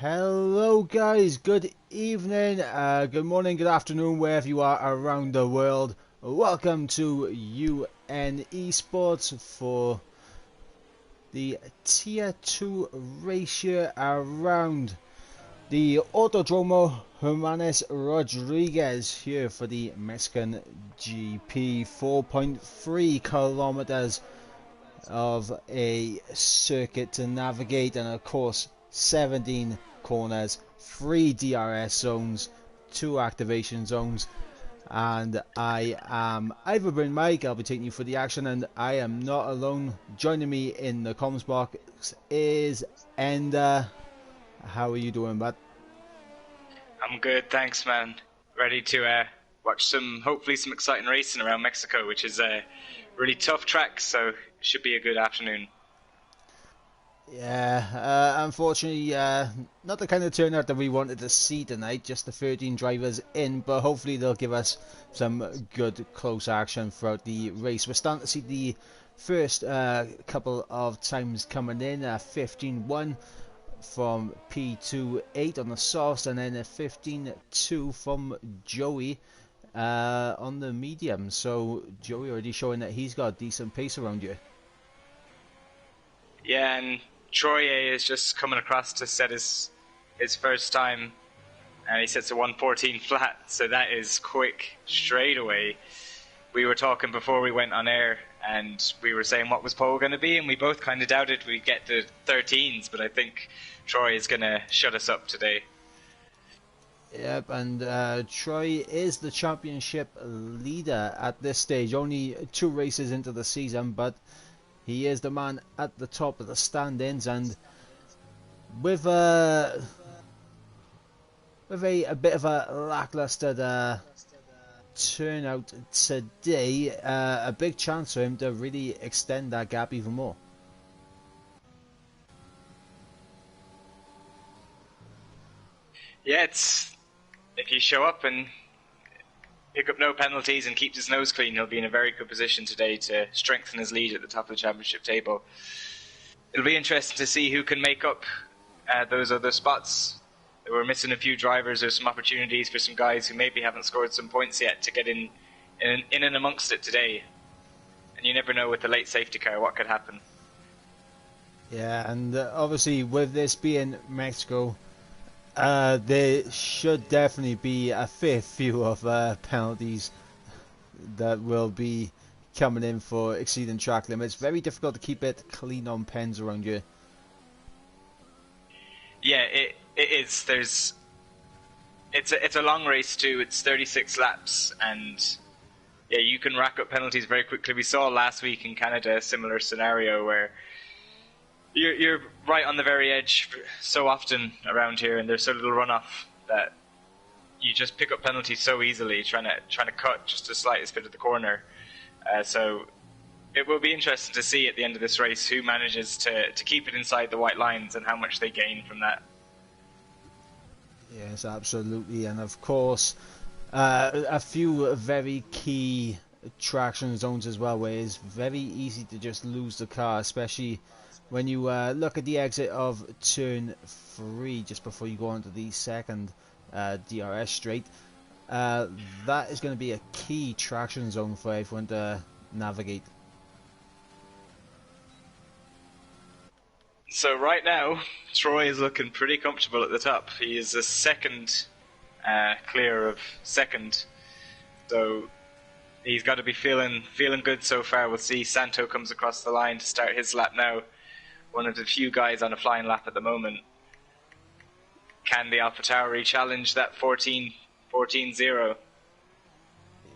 Hello guys, good evening, good morning, good afternoon, wherever you are around the world. Welcome to UN eSports for the Tier 2 race here around the Autodromo Hermanes Rodriguez here for the Mexican GP. 4.3 kilometers of a circuit to navigate, and of course 17 corners, 3 DRS zones, 2 activation zones. And I am Ivan Mike. I'll be taking you for the action, and I am not alone. Joining me in the comms box is Ender. How are you doing, bud? I'm good, thanks, man. Ready to watch hopefully some exciting racing around Mexico, which is a really tough track, so it should be a good afternoon. Yeah, unfortunately, not the kind of turnout that we wanted to see tonight, just the 13 drivers in, but hopefully they'll give us some good close action throughout the race. We're starting to see the first couple of times coming in, 15.1 from P28 on the softs, and then a 15.2 from Joey on the medium. So Joey already showing that he's got a decent pace around you. Yeah, and Troye is just coming across to set his first time, and he sets a 1:14 flat, so that is quick straight away. We were talking before we went on air, and we were saying what was pole going to be, and we both kind of doubted we'd get the 13s, but I think Troy is going to shut us up today. Yep, and Troy is the championship leader at this stage. Only 2 races into the season, but he is the man at the top of the standings, and with a bit of a lackluster turnout today, a big chance for him to really extend that gap even more. Yeah, if you show up and pick up no penalties and keeps his nose clean, he'll be in a very good position today to strengthen his lead at the top of the championship table. It'll be interesting to see who can make up those other spots. We're missing a few drivers. There's some opportunities for some guys who maybe haven't scored some points yet to get in and amongst it today. And you never know with the late safety car what could happen. Yeah, and obviously with this being Mexico, there should definitely be a fair few of penalties that will be coming in for exceeding track limits. Very difficult to keep it clean on pens around you. Yeah, it is. It's a long race too. It's 36 laps, and yeah, you can rack up penalties very quickly. We saw last week in Canada a similar scenario where you're right on the very edge so often around here, and there's so little runoff that you just pick up penalties so easily, trying to cut just the slightest bit of the corner. So it will be interesting to see at the end of this race who manages to keep it inside the white lines and how much they gain from that. Yes, absolutely, and of course, a few very key traction zones as well, where it's very easy to just lose the car, especially when you look at the exit of turn 3 just before you go onto the second DRS straight. That is going to be a key traction zone for everyone to navigate. So right now, Troy is looking pretty comfortable at the top. He is a second clear of second, so he's got to be feeling good so far. We'll see. Santo comes across the line to start his lap now. One of the few guys on a flying lap at the moment. Can the AlphaTauri challenge that 14-0?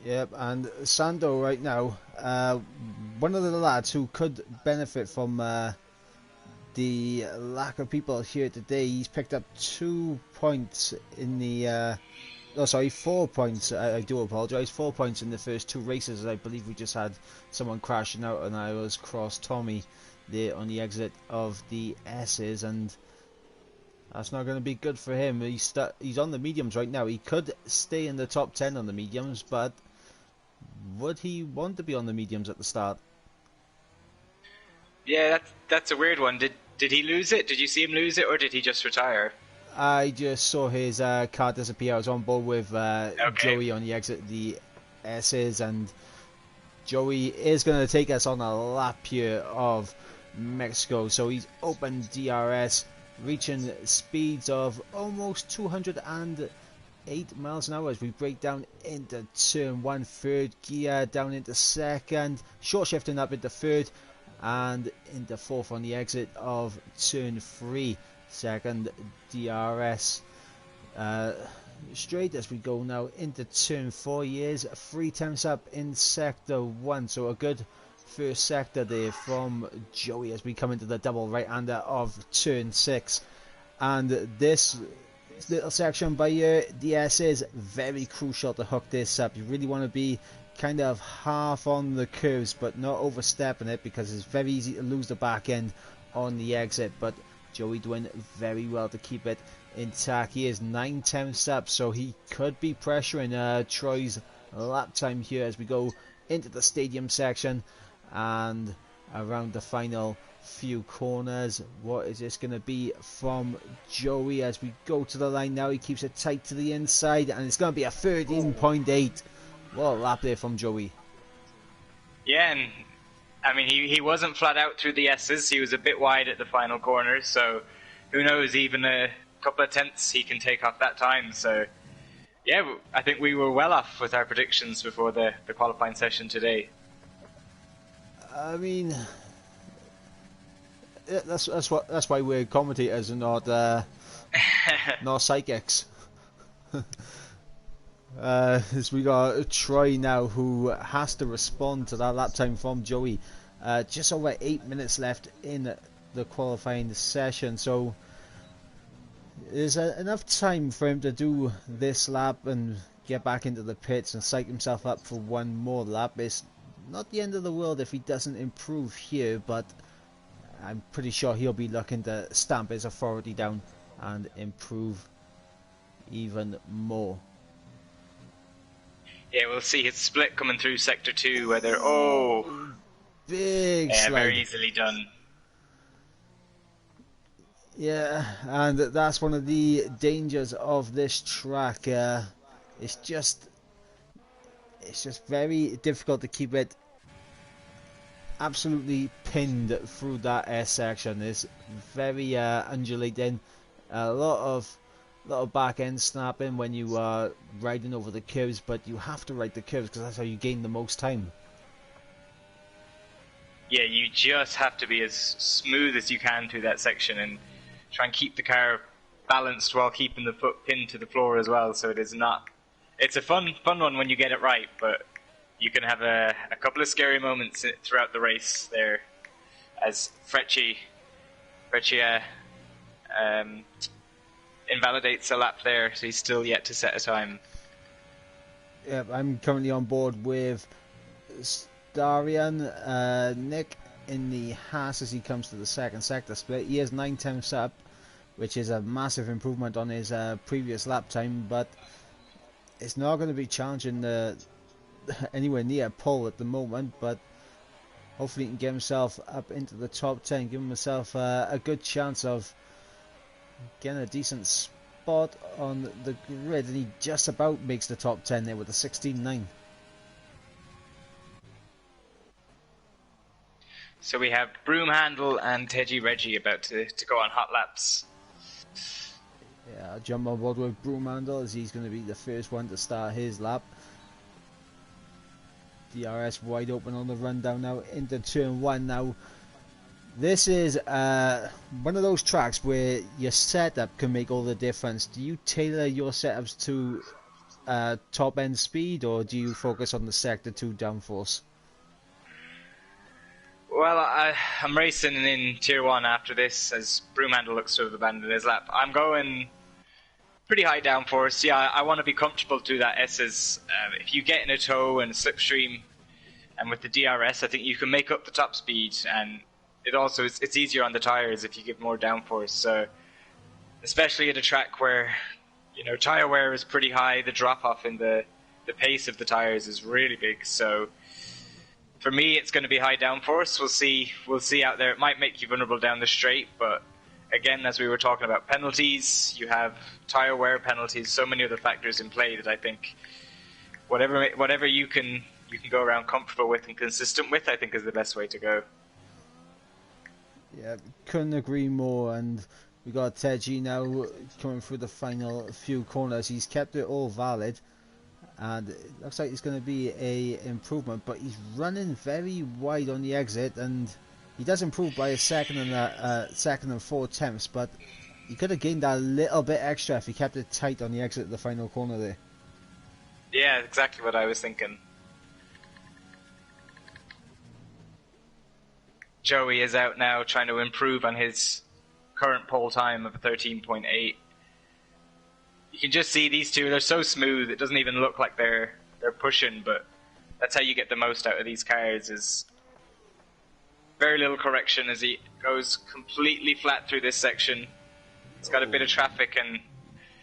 Yep, and Santo right now, one of the lads who could benefit from the lack of people here today. He's picked up 2 points in the 4 points. I do apologise. 4 points in the first 2 races. I believe we just had someone crashing out, and I was cross Tommy there on the exit of the S's, and that's not going to be good for him. He's on the mediums right now. He could stay in the top 10 on the mediums, but would he want to be on the mediums at the start? Yeah, that's a weird one. Did he lose it? Did you see him lose it, or did he just retire? I just saw his car disappear. I was on board with Okay. Joey on the exit of the S's, and Joey is going to take us on a lap here of Mexico. So he's open DRS, reaching speeds of almost 208 miles an hour as we break down into turn 1, third gear, down into second, short shifting up into third, and into fourth on the exit of turn 3. Second DRS straight as we go now into turn 4. Years 3 times up in sector 1, so a good first sector there from Joey as we come into the double right-hander of turn 6. And this little section by the S is very crucial to hook this up. You really want to be kind of half on the curves but not overstepping it, because it's very easy to lose the back end on the exit. But Joey doing very well to keep it intact. He is 9 tenths up, so he could be pressuring Troy's lap time here as we go into the stadium section and around the final few corners. What is this going to be from Joey as we go to the line now? He keeps it tight to the inside, and it's going to be a 13.8. What a lap there from Joey. Yeah, and I mean, he wasn't flat out through the S's. He was a bit wide at the final corner, so who knows, even a couple of tenths he can take off that time. So yeah, I think we were well off with our predictions before the qualifying session today. I mean, that's why we're commentators and not not psychics. As we got Troy now, who has to respond to that lap time from Joey. Just over 8 minutes left in the qualifying session, so there's enough time for him to do this lap and get back into the pits and psych himself up for one more lap. It's not the end of the world if he doesn't improve here, but I'm pretty sure he'll be looking to stamp his authority down and improve even more. Yeah, we'll see his split coming through sector 2, whether big yeah, slide. very easily done. Yeah, and that's one of the dangers of this track. It's just very difficult to keep it absolutely pinned through that S section. It's very undulating. A lot of back end snapping when you are riding over the curves, but you have to ride the curves because that's how you gain the most time. Yeah, you just have to be as smooth as you can through that section and try and keep the car balanced while keeping the foot pinned to the floor as well. So it's a fun one when you get it right, but you can have a couple of scary moments throughout the race there, as Freccia invalidates a lap there, so he's still yet to set a time. Yeah, I'm currently on board with Darian, Nick in the Haas as he comes to the second sector split. He is 9 tenths up, which is a massive improvement on his previous lap time, but it's not going to be challenging anywhere near pole at the moment. But hopefully he can get himself up into the top 10, give himself a good chance of getting a decent spot on the grid, and he just about makes the top 10 there with a 16.9. So we have Broomhandle and Teji Reggie about to go on hot laps. Yeah, I'll jump on board with Broomhandle as he's going to be the first one to start his lap. DRS wide open on the rundown now into turn 1 now. This is one of those tracks where your setup can make all the difference. Do you tailor your setups to top end speed, or do you focus on the sector 2 downforce? Well, I'm racing in Tier 1 after this, as Broomhandle looks to have abandoned his lap. I'm going pretty high downforce. Yeah, I want to be comfortable to that S's. If you get in a tow and a slipstream, and with the DRS, I think you can make up the top speed, and it's easier on the tires if you give more downforce. So, especially at a track where tire wear is pretty high, the drop off in the pace of the tires is really big. So, for me, it's going to be high downforce. We'll see out there. It might make you vulnerable down the straight, but again, as we were talking about penalties, you have tyre wear penalties, so many other factors in play that I think whatever you can go around comfortable with and consistent with, I think is the best way to go. Yeah, couldn't agree more. And we got Teji now coming through the final few corners. He's kept it all valid, and it looks like it's going to be a improvement. But he's running very wide on the exit, and he does improve by a second and 4 tenths. But he could have gained that little bit extra if he kept it tight on the exit of the final corner there. Yeah, exactly what I was thinking. Joey is out now trying to improve on his current pole time of 13.8. You can just see these two, they're so smooth, it doesn't even look like they're pushing, but that's how you get the most out of these cars, is very little correction as he goes completely flat through this section. It's got a bit of traffic, and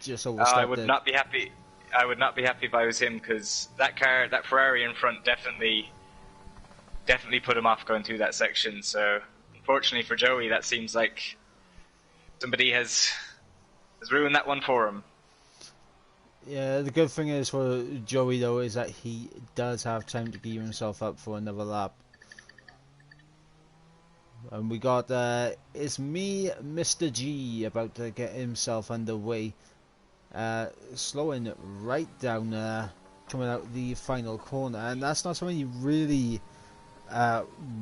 just I would not be happy. I would not be happy if I was him, because that Ferrari in front definitely put him off going through that section. So unfortunately for Joey, that seems like somebody has ruined that one for him. Yeah, the good thing is for Joey though is that he does have time to gear himself up for another lap. And we got it's me, Mr. G, about to get himself underway. Slowing right down, coming out the final corner, and that's not something you really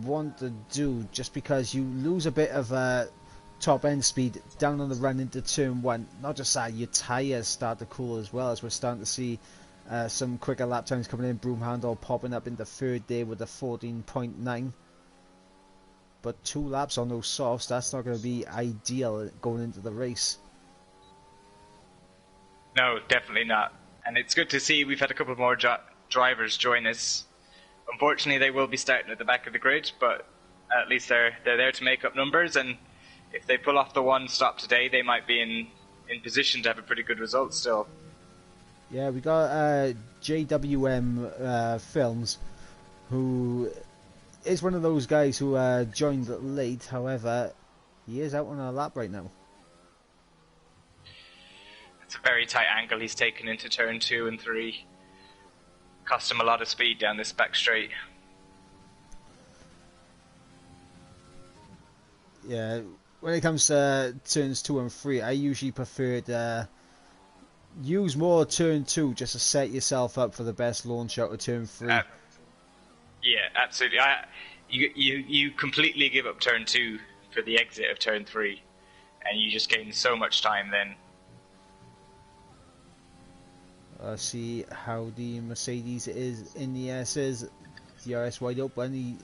want to do, just because you lose a bit of top end speed down on the run into turn 1. Not just that, your tyres start to cool as well, as we're starting to see some quicker lap times coming in. Broomhandle popping up into third there with a 14.9. But 2 laps on those softs, that's not going to be ideal going into the race. No, definitely not. And it's good to see we've had a couple more drivers join us. Unfortunately, they will be starting at the back of the grid, but at least they're there to make up numbers, and if they pull off the one stop today, they might be in position to have a pretty good result still. Yeah, we got JWM Films, who is one of those guys who joined late. However, he is out on a lap right now. It's a very tight angle he's taken into turn 2 and 3. Cost him a lot of speed down this back straight. Yeah, when it comes to turns 2 and 3, I usually prefer to use more turn 2 just to set yourself up for the best launch out of turn 3. Yeah, absolutely. You completely give up turn 2 for the exit of turn 3, and you just gain so much time then. See how the Mercedes is in the S's. DRS wide open. He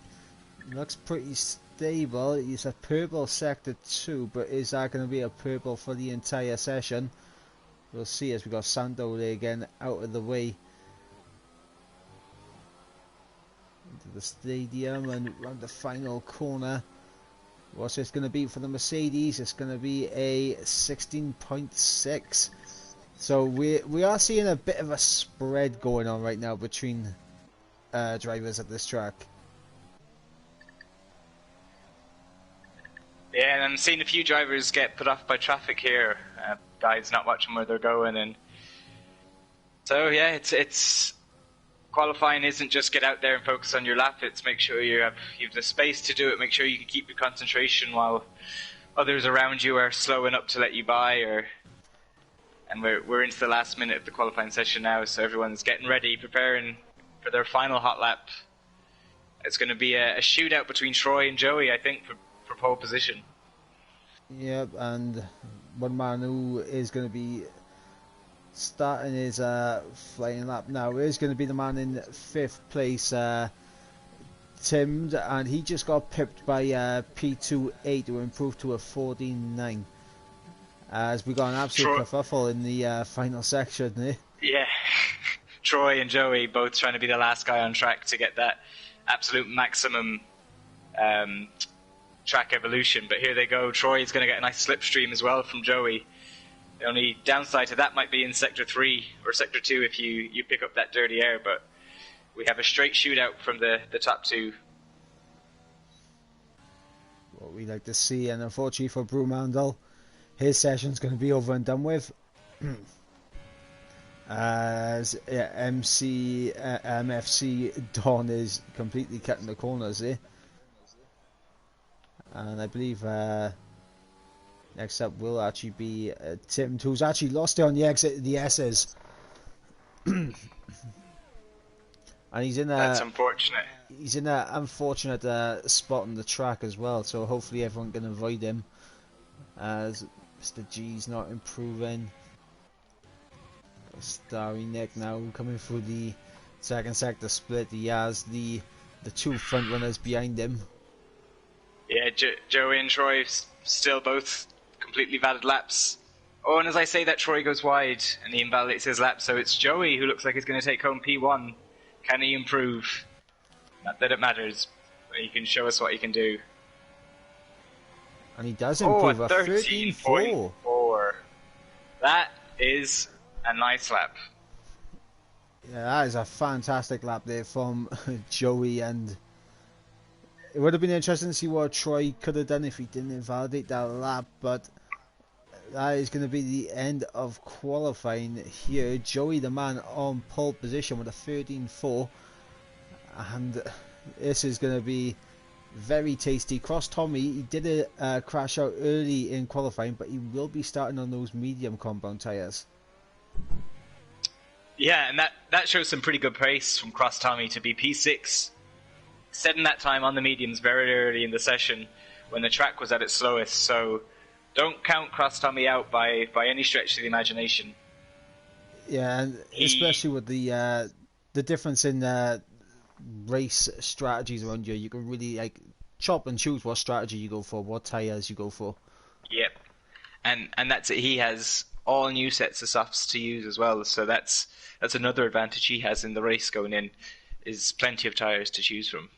looks pretty stable. He's a purple sector 2, but is that going to be a purple for the entire session? We'll see, as we got Sando there again out of the way. Into the stadium and round the final corner. What's this going to be for the Mercedes? It's going to be a 16.6. So we are seeing a bit of a spread going on right now between drivers at this track. Yeah, and I'm seeing a few drivers get put off by traffic here. Guys not watching where they're going, and so yeah, it's qualifying isn't just get out there and focus on your lap. It's make sure you have the space to do it. Make sure you can keep your concentration while others around you are slowing up to let you by. And we're into the last minute of the qualifying session now, so everyone's getting ready, preparing for their final hot lap. It's going to be a shootout between Troy and Joey, I think, for pole position. Yep, and one man who is going to be starting his flying lap now is going to be the man in 5th place, Tim, and he just got pipped by P28 to improve to a 14.9. As we got an absolute kerfuffle in the final section there. Yeah, Troy and Joey both trying to be the last guy on track to get that absolute maximum track evolution. But here they go. Troy's going to get a nice slipstream as well from Joey. The only downside to that might be in Sector 3 or Sector 2 if you pick up that dirty air. But we have a straight shootout from the top 2. What we like to see, and unfortunately for Broomhandel, his session's going to be over and done with. As MFC Don is completely cutting the corners there. And I believe next up will actually be Tim, who's actually lost it on the exit of the S's. And that's unfortunate. He's in an unfortunate spot on the track as well, so hopefully everyone can avoid him, as Mr. G's not improving. Starry Nick now coming through the second sector split. He has the two front runners behind him. Yeah, Joey and Troy still both completely valid laps. Oh, and as I say that, Troy goes wide and he invalidates his lap, so it's Joey who looks like he's going to take home P1. Can he improve? Not that it matters, but he can show us what he can do. And he does improve a 13.4. That is a nice lap. Yeah, that is a fantastic lap there from Joey, and it would have been interesting to see what Troy could have done if he didn't invalidate that lap, but that is going to be the end of qualifying here. Joey, the man on pole position with a 13.4, and this is going to be very tasty. Cross Tommy, he did a crash out early in qualifying, but he will be starting on those medium compound tyres. Yeah, and that shows some pretty good pace from Cross Tommy to be P6, setting that time on the mediums very early in the session when the track was at its slowest, so don't count Cross Tommy out by any stretch of the imagination. Yeah, and especially with the difference in race strategies around you can really like chop and choose what strategy you go for, what tyres you go for. Yep, and that's it. He has all new sets of softs to use as well, so that's another advantage he has in the race going in, is plenty of tyres to choose from.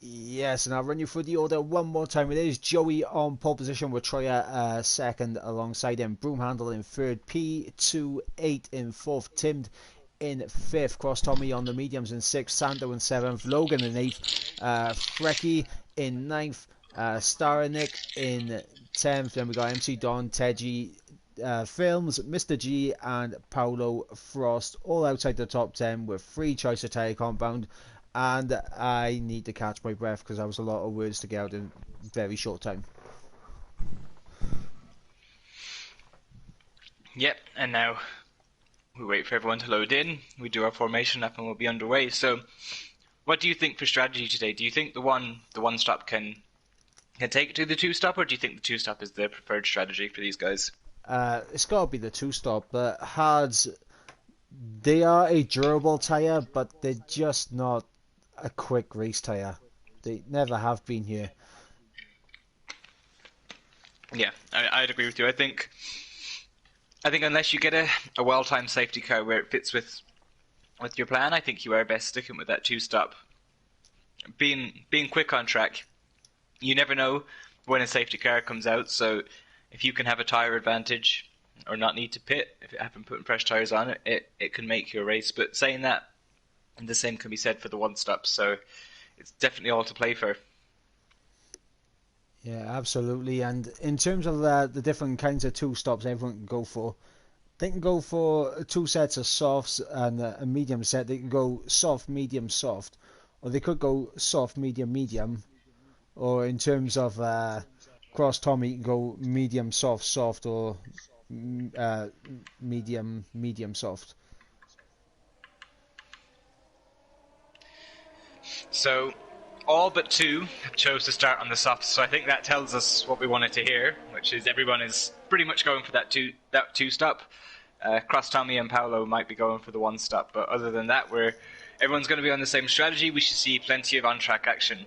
Yes, and I'll run you through the order one more time. It is Joey on pole position with Troya second alongside him, Broomhandle in third, P28 in fourth, Tim in fifth, Cross Tommy on the mediums in sixth, Santo in seventh, Logan in eighth, Frecky in ninth, Staranick in 10th, then we got MC Don, Teji, Films, Mr. G and Paolo Frost all outside the top 10 with free choice of tyre compound. And I need to catch my breath because that was a lot of words to get out in a very short time. Yep, and now we wait for everyone to load in, we do our formation up and we'll be underway. So what do you think for strategy today? Do you think the one stop can take it to the two stop, or do you think the two stop is the preferred strategy for these guys? It's got to be the two stop, but Hards, they are a durable tyre, but they're just not a quick race tyre. They never have been here. Yeah, I'd agree with you. I think unless you get a well-timed safety car where it fits with your plan, I think you are best sticking with that two-stop. Being quick on track, you never know when a safety car comes out, so if you can have a tyre advantage or not need to pit, if you haven't put fresh tyres on it can make your race. But saying that, and the same can be said for the one-stop, so it's definitely all to play for. Yeah, absolutely. And in terms of the different kinds of two stops everyone can go for, they can go for two sets of softs and a medium set. They can go soft, medium, soft, or they could go soft, medium, medium. Or in terms of Cross Tommy, you can go medium, soft, soft, or medium, medium, soft. So all but two chose to start on the softs, so I think that tells us what we wanted to hear, which is everyone is pretty much going for that two stop. Cross Tommy and Paolo might be going for the one stop, but other than that, everyone's going to be on the same strategy. We should see plenty of on-track action.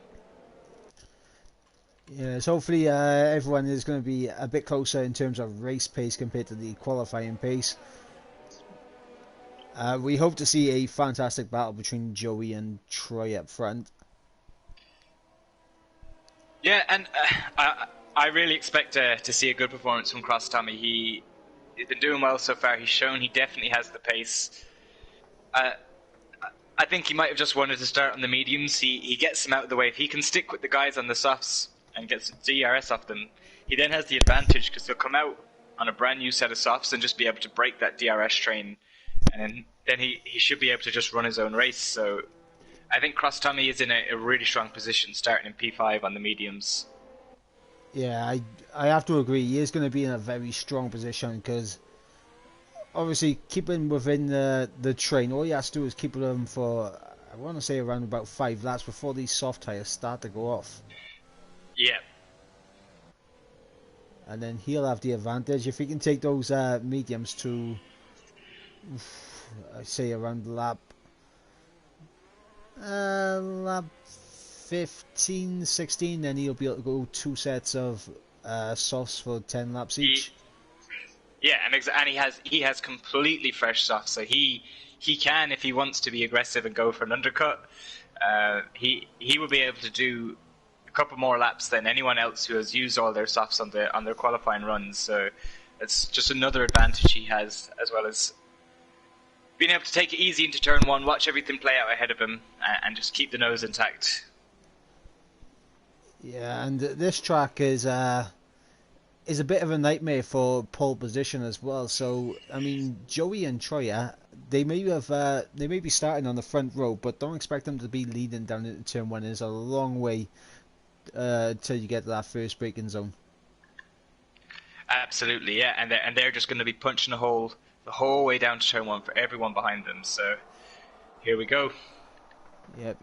Yes, hopefully everyone is going to be a bit closer in terms of race pace compared to the qualifying pace. We hope to see a fantastic battle between Joey and Troy up front. Yeah, and I really expect to see a good performance from Cross Tommy. He's been doing well so far. He's shown he definitely has the pace. I think he might have just wanted to start on the mediums. He gets them out of the way. If he can stick with the guys on the softs and gets DRS off them, he then has the advantage because he'll come out on a brand new set of softs and just be able to break that DRS train, and then he should be able to just run his own race. So I think Cross Tommy is in a really strong position starting in P5 on the mediums. Yeah, I have to agree. He is going to be in a very strong position because obviously keeping within the train, all he has to do is keep them for, I want to say, around about 5 laps before these soft tyres start to go off. Yeah. And then he'll have the advantage. If he can take those mediums to, I say around lap 15, 16, then he'll be able to go 2 sets of softs for 10 laps each. And he has completely fresh softs, so he can, if he wants to be aggressive and go for an undercut, he will be able to do a couple more laps than anyone else who has used all their softs on their qualifying runs. So it's just another advantage he has, as well as being able to take it easy into turn 1, watch everything play out ahead of him, and just keep the nose intact. Yeah, and this track is a bit of a nightmare for pole position as well. So I mean, Joey and Troya, they may be starting on the front row, but don't expect them to be leading down into turn 1. It's a long way till you get to that first braking zone. Absolutely, yeah, and they're just going to be punching a hole the whole way down to turn 1 for everyone behind them. So here we go. Yep,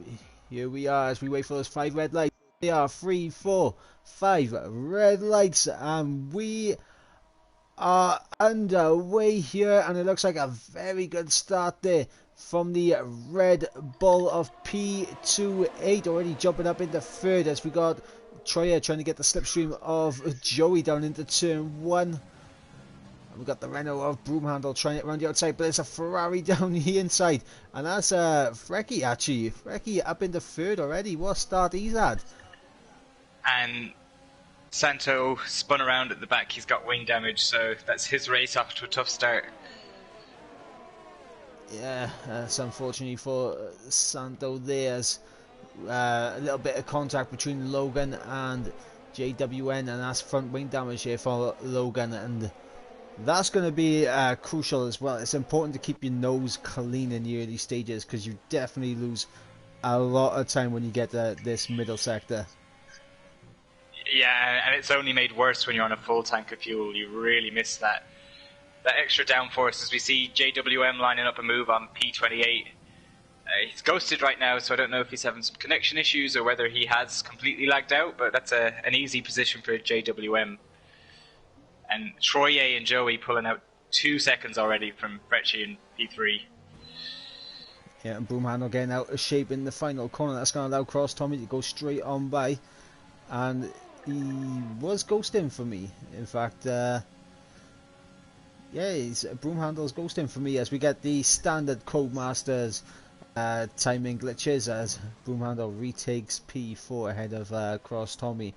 here we are as we wait for those 5 red lights. They are 3, 4, 5 red lights, and we are underway here, and it looks like a very good start there from the Red Bull of P28, already jumping up into 3rd as we got Troya trying to get the slipstream of Joey down into turn 1. We've got the Renault of Broomhandle trying it around the outside, but there's a Ferrari down the inside, and that's Frecky actually. Frecky up into 3rd already. What a start he's had. And Santo spun around at the back. He's got wing damage, so that's his race off to a tough start. Yeah, that's unfortunately for Santo. There's a little bit of contact between Logan and JWN, and that's front wing damage here for Logan, and that's going to be crucial as well. It's important to keep your nose clean in the early stages because you definitely lose a lot of time when you get to this middle sector. Yeah, and it's only made worse when you're on a full tank of fuel. You really miss that extra downforce, as we see JWM lining up a move on P28. He's ghosted right now, so I don't know if he's having some connection issues or whether he has completely lagged out, but that's an easy position for JWM. And Troye and Joey pulling out 2 seconds already from Frecci in P3. Yeah, and Broomhandle getting out of shape in the final corner. That's going to allow Cross Tommy to go straight on by. And he was ghosting for me. In fact, yeah, Broomhandle's ghosting for me as we get the standard Codemasters timing glitches as Broomhandle retakes P4 ahead of Cross Tommy.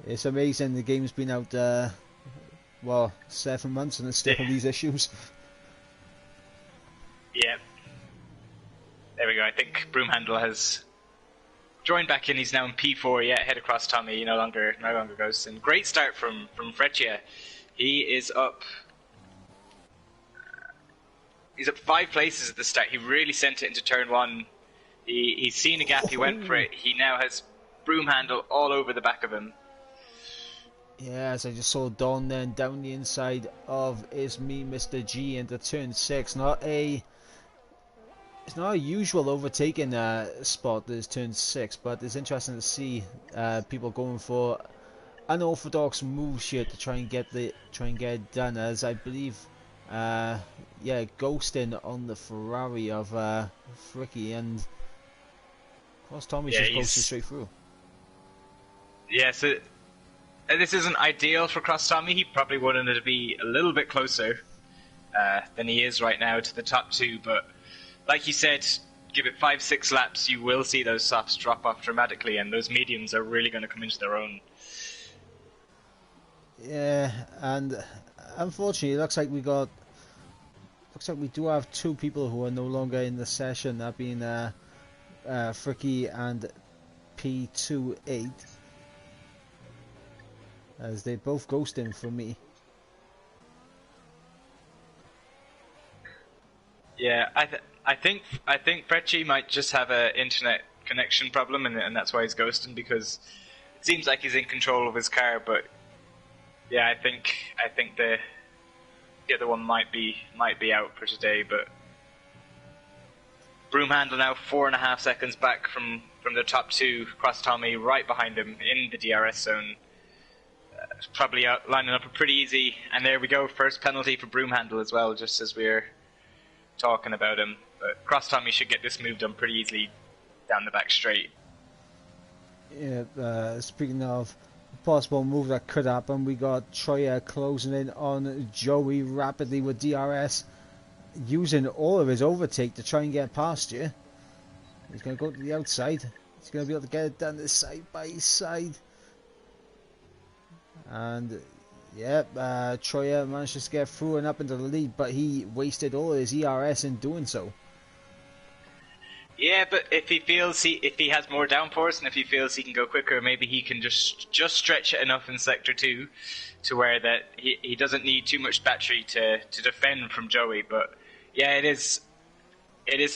It's amazing the game's been out, well, 7 months and there's still these issues. Yeah. There we go. I think Broomhandle has joined back in. He's now in P4, yeah, head across Tommy. He no longer goes in. Great start from Freccia. He is up. He's up 5 places at the start. He really sent it into turn 1. He's seen a gap. He went for it. He now has Broomhandle all over the back of him. Yeah, as I just saw Don then down the inside of Is Me Mr. G into turn 6. It's not a usual overtaking spot, this turn 6, but it's interesting to see people going for unorthodox moves here to try and get it done. As I believe, yeah, ghosting on the Ferrari of Fricky, and of course Tommy's just ghosted straight through. Yeah, so this isn't ideal for Cross Tommy. He probably wanted to be a little bit closer than he is right now to the top 2, but like you said, give it 5-6 laps, you will see those softs drop off dramatically, and those mediums are really going to come into their own. Yeah, and unfortunately, it looks like we do have 2 people who are no longer in the session. That being Fricky and P28. as they both ghost him for me. Yeah, I think Frecci might just have an internet connection problem, and that's why he's ghosting, because it seems like he's in control of his car. But yeah, I think the other one might be out for today. But Broomhandle now 4.5 seconds back from the top two. Cross Tommy right behind him in the DRS zone. Probably lining up a pretty easy. And there we go, first penalty for Broomhandle as well, just as we're talking about him. But Cross Tommy should get this move done pretty easily down the back straight. Yeah, speaking of a possible move that could happen, we got Troya closing in on Joey rapidly with DRS, using all of his overtake to try and get past you. He's going to go to the outside. He's going to be able to get it down the side by side. And yeah, Troya managed to get through and up into the lead, but he wasted all his ERS in doing so. Yeah, but if he has more downforce, and if he feels he can go quicker, maybe he can just stretch it enough in Sector 2 to where that he doesn't need too much battery to defend from Joey. But yeah, it is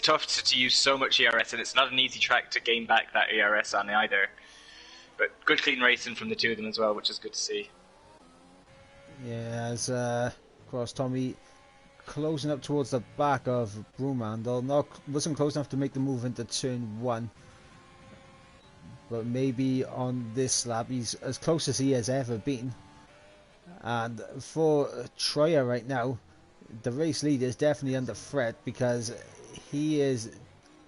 tough to use so much ERS, and it's not an easy track to gain back that ERS on either. But good clean racing from the two of them as well, which is good to see. Yeah, as Cross Tommy closing up towards the back of Broomhandle. Wasn't close enough to make the move into turn 1. But maybe on this lap he's as close as he has ever been. And for Troya right now, the race lead is definitely under threat, because he is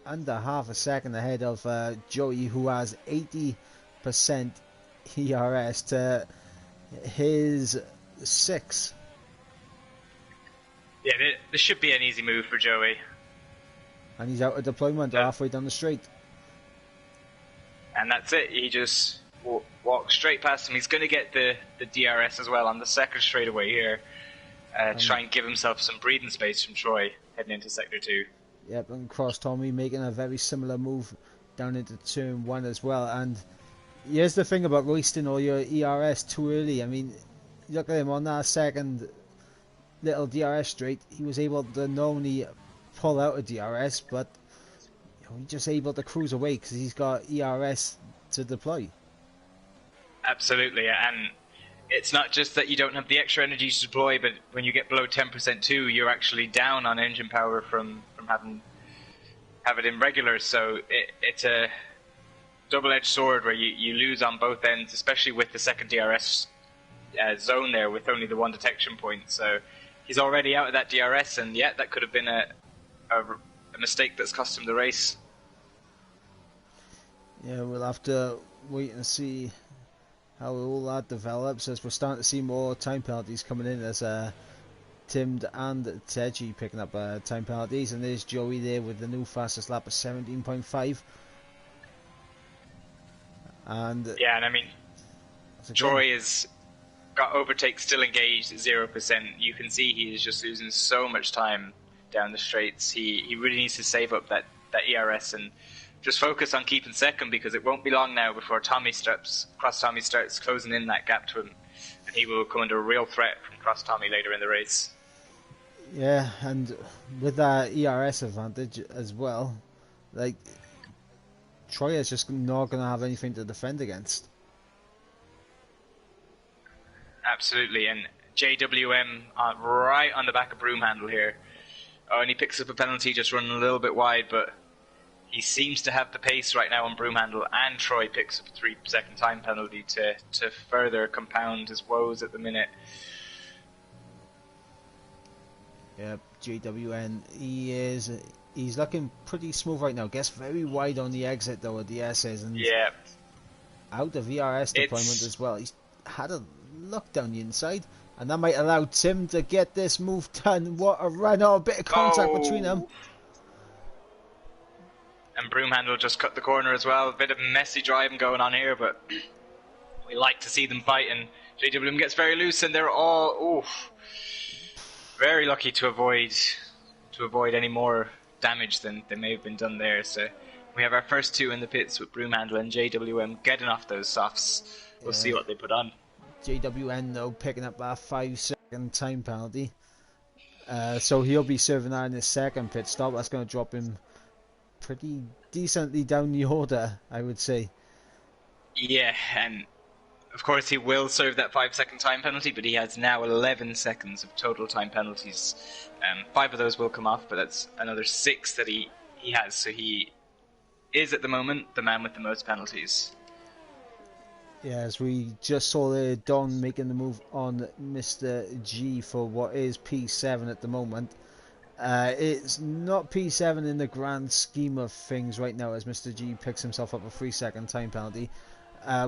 under half a second ahead of Joey, who has 80% ERS to his 6. Yeah, this should be an easy move for Joey. And he's out of deployment halfway down the straight. And that's it. He just walks straight past him. He's going to get the DRS as well on the second straightaway here. Try and give himself some breathing space from Troy heading into Sector 2. Yep, and Cross Tommy making a very similar move down into turn 1 as well. And here's the thing about wasting all your ERS too early. I mean, look at him on that second little DRS straight. He was able to not only pull out a DRS, but he's just able to cruise away because he's got ERS to deploy. Absolutely, and it's not just that you don't have the extra energy to deploy, but when you get below 10% too, you're actually down on engine power from having it in regular. So it's a double-edged sword where you lose on both ends, especially with the second DRS zone there with only the one detection point. So he's already out of that DRS, and yeah, that could have been a mistake that's cost him the race. Yeah, we'll have to wait and see how all that develops, as we're starting to see more time penalties coming in, as Tim and Teji picking up time penalties, and there's Joey there with the new fastest lap of 17.5. And yeah, and I mean, Troy has got overtake still engaged at 0%. You can see he is just losing so much time down the straights. He really needs to save up that ERS and just focus on keeping second, because it won't be long now before Cross Tommy starts closing in that gap to him, and he will come under a real threat from Cross Tommy later in the race. Yeah, and with that ERS advantage as well, like, Troy is just not going to have anything to defend against. Absolutely, and JWM right on the back of Broomhandle here. Oh, and he picks up a penalty, just running a little bit wide, but he seems to have the pace right now on Broomhandle, and Troy picks up a 3-second time penalty to further compound his woes at the minute. Yep, JWN, he's looking pretty smooth right now. Gets very wide on the exit though at the S's, and yeah, out of ERS deployment as well. He's had a look down the inside, and that might allow Tim to get this move done. What a run! Oh, a bit of contact between them. And Broomhandle just cut the corner as well. A bit of messy driving going on here, but we like to see them fight, and JWM gets very loose, and they're all very lucky to avoid any more damage than may have been done there. So we have our first two in the pits with Broomhandle and JWM getting off those softs. We'll see what they put on. JWN though picking up that 5-second time penalty. So he'll be serving that in his second pit stop. That's going to drop him pretty decently down the order, I would say. Yeah, and of course he will serve that 5-second time penalty, but he has now 11 seconds of total time penalties. 5 of those will come off, but that's another 6 that he has. So he is at the moment the man with the most penalties. Yeah, as we just saw there, Don making the move on Mr. G for what is P7 at the moment. It's not P7 in the grand scheme of things right now, as Mr. G picks himself up a 3-second time penalty.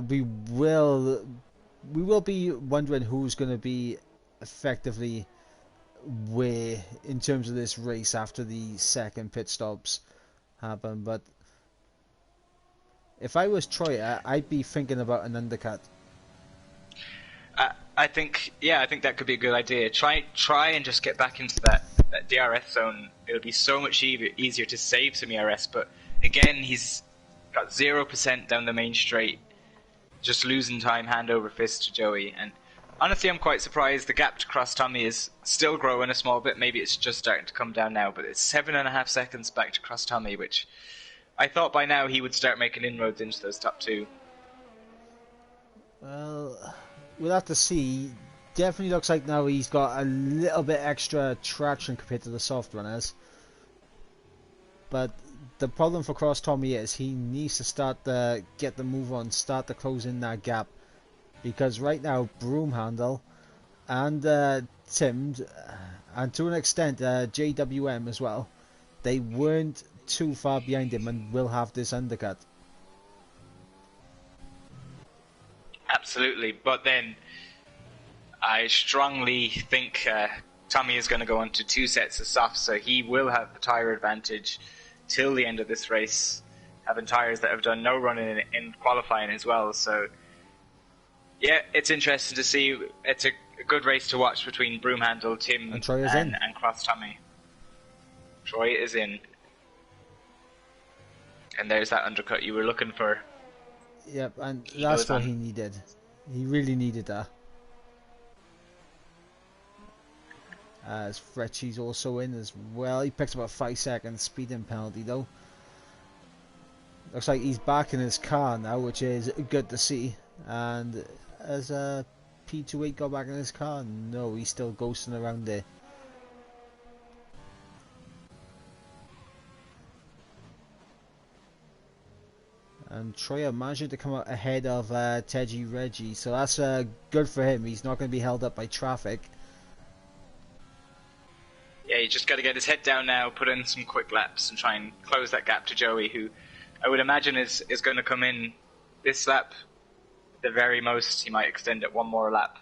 We will be wondering who's going to be effectively where in terms of this race after the second pit stops happen, but if I was Troyer, I'd be thinking about an undercut. I think that could be a good idea. Try and just get back into that DRS zone. It'll be so much easier to save some ERS, but again, he's got 0% down the main straight, just losing time hand over fist to Joey. And honestly, I'm quite surprised. The gap to cross Tommy is still growing a small bit. Maybe it's just starting to come down now, but it's 7.5 seconds back to cross Tommy, which I thought by now he would start making inroads into those top 2. Well, we'll have to see. Definitely looks like now he's got a little bit extra traction compared to the soft runners. But the problem for Cross Tommy is he needs to start to get the move on, start to close in that gap. Because right now, Broomhandle and Tim, and to an extent JWM as well, they weren't too far behind him and will have this undercut. Absolutely, but then I strongly think Tommy is going to go on to 2 sets of softs, so he will have the tyre advantage till the end of this race, having tyres that have done no running in qualifying as well. So yeah, it's interesting to see. It's a good race to watch between Broomhandle, Tim, and Cross Tommy. Troy is in. And there's that undercut you were looking for. Yep, and that's what he needed. He really needed that. As Fretchy's also in as well. He picks up a 5-second speeding penalty though. Looks like he's back in his car now, which is good to see. And as P28 got back in his car? No, he's still ghosting around there. And Troyer managed to come out ahead of Teji Reggie, so that's good for him. He's not going to be held up by traffic. Yeah, you just got to get his head down now, put in some quick laps, and try and close that gap to Joey, who I would imagine is going to come in this lap. At the very most, he might extend it one more lap.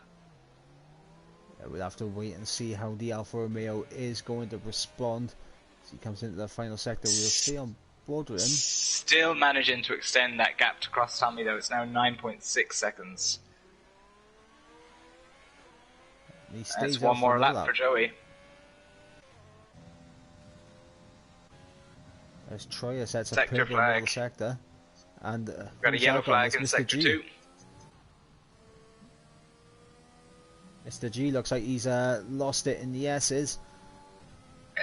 Yeah, we'll have to wait and see how the Alfa Romeo is going to respond. As he comes into the final sector, we'll stay on board with him. Still managing to extend that gap to cross Tommy, though. It's now 9.6 seconds. He stays That's one more lap for Joey. As Troyer sets a purple in middle sector. And got a yellow flag in sector 2. Mr. G looks like he's lost it in the S's.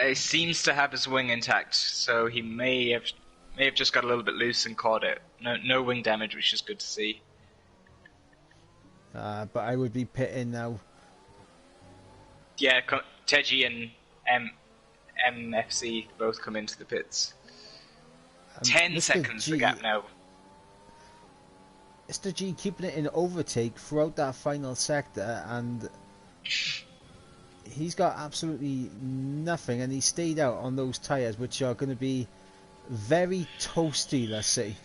He seems to have his wing intact, so he may have just got a little bit loose and caught it. No wing damage, which is good to see. But I would be pitting now. Yeah, Teji and MFC both come into the pits. 10 seconds the gap now. Mr. G keeping it in overtake throughout that final sector, and he's got absolutely nothing, and he stayed out on those tyres, which are going to be very toasty, let's say.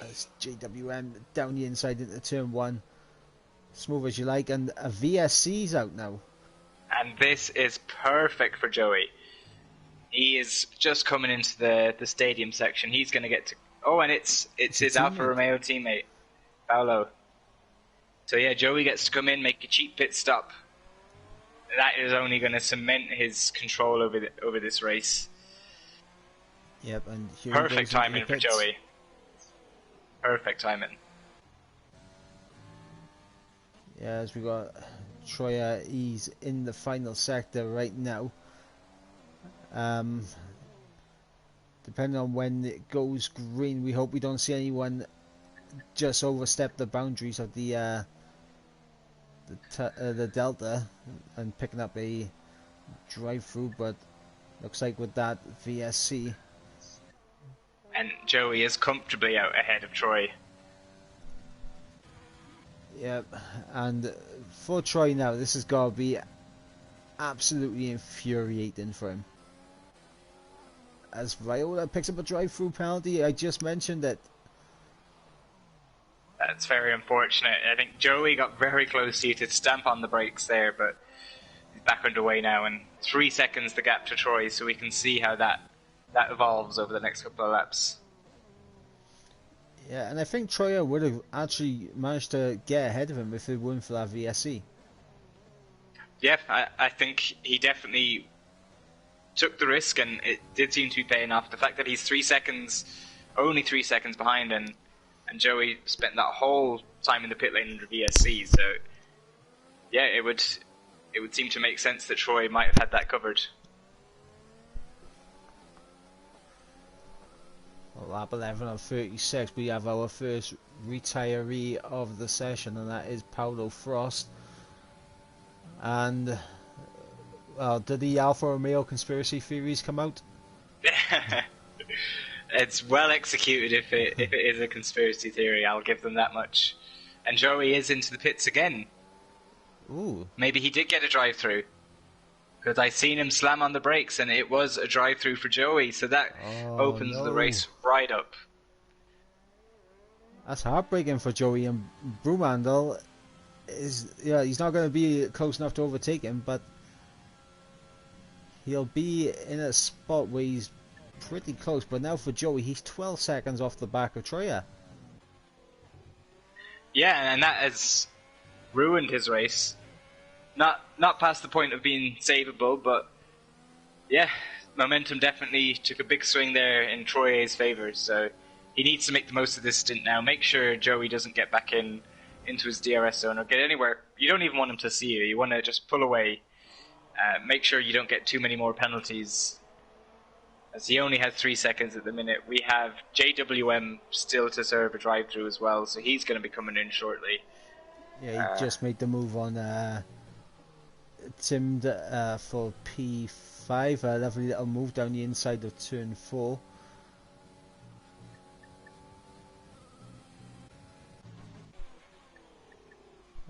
As JWM down the inside into turn 1, smooth as you like, and a VSC's out now. And this is perfect for Joey. He is just coming into the stadium section. He's going to get to... Oh, and it's his Alfa Romeo teammate, Paolo. So yeah, Joey gets to come in, make a cheap pit stop. That is only going to cement his control over this race. Yep, and here perfect timing for Joey. Perfect timing. Yeah, as we got Troyer, he's in the final sector right now. Depending on when it goes green, we hope we don't see anyone just overstep the boundaries of the delta and picking up a drive-through, but looks like with that VSC. And Joey is comfortably out ahead of Troy. Yep, and for Troy now, this has got to be absolutely infuriating for him. As Viola picks up a drive-through penalty, I just mentioned it. That's very unfortunate. I think Joey got very close to stamp on the brakes there, but he's back underway now, and 3 seconds the gap to Troy, so we can see how that evolves over the next couple of laps. Yeah, and I think Troyer would have actually managed to get ahead of him if it weren't for that VSC. Yeah, I think he definitely took the risk, and it did seem to be paying off. The fact that he's 3 seconds, only 3 seconds behind, and Joey spent that whole time in the pit lane under VSC, so yeah, it would seem to make sense that Troy might have had that covered. Well, lap 11 of 36, we have our first retiree of the session, and that is Paulo Frost. And well, did the Alfa Romeo conspiracy theories come out? It's well executed if it is a conspiracy theory, I'll give them that much. And Joey is into the pits again. Ooh. Maybe he did get a drive-through. Because I seen him slam on the brakes and it was a drive-through for Joey, so that opens the race right up. That's heartbreaking for Joey, and Broomhandel he's not going to be close enough to overtake him, but he'll be in a spot where he's pretty close. But now for Joey, he's 12 seconds off the back of Troyer. Yeah, and that has ruined his race. Not past the point of being savable, but yeah, momentum definitely took a big swing there in Troyer's favour, so he needs to make the most of this stint now. Make sure Joey doesn't get back into his DRS zone or get anywhere. You don't even want him to see you. You want to just pull away. Make sure you don't get too many more penalties, as he only has 3 seconds at the minute. We have JWM still to serve a drive-through as well, so he's going to be coming in shortly. Yeah, he just made the move on Timmed for P5, a lovely little move down the inside of turn 4.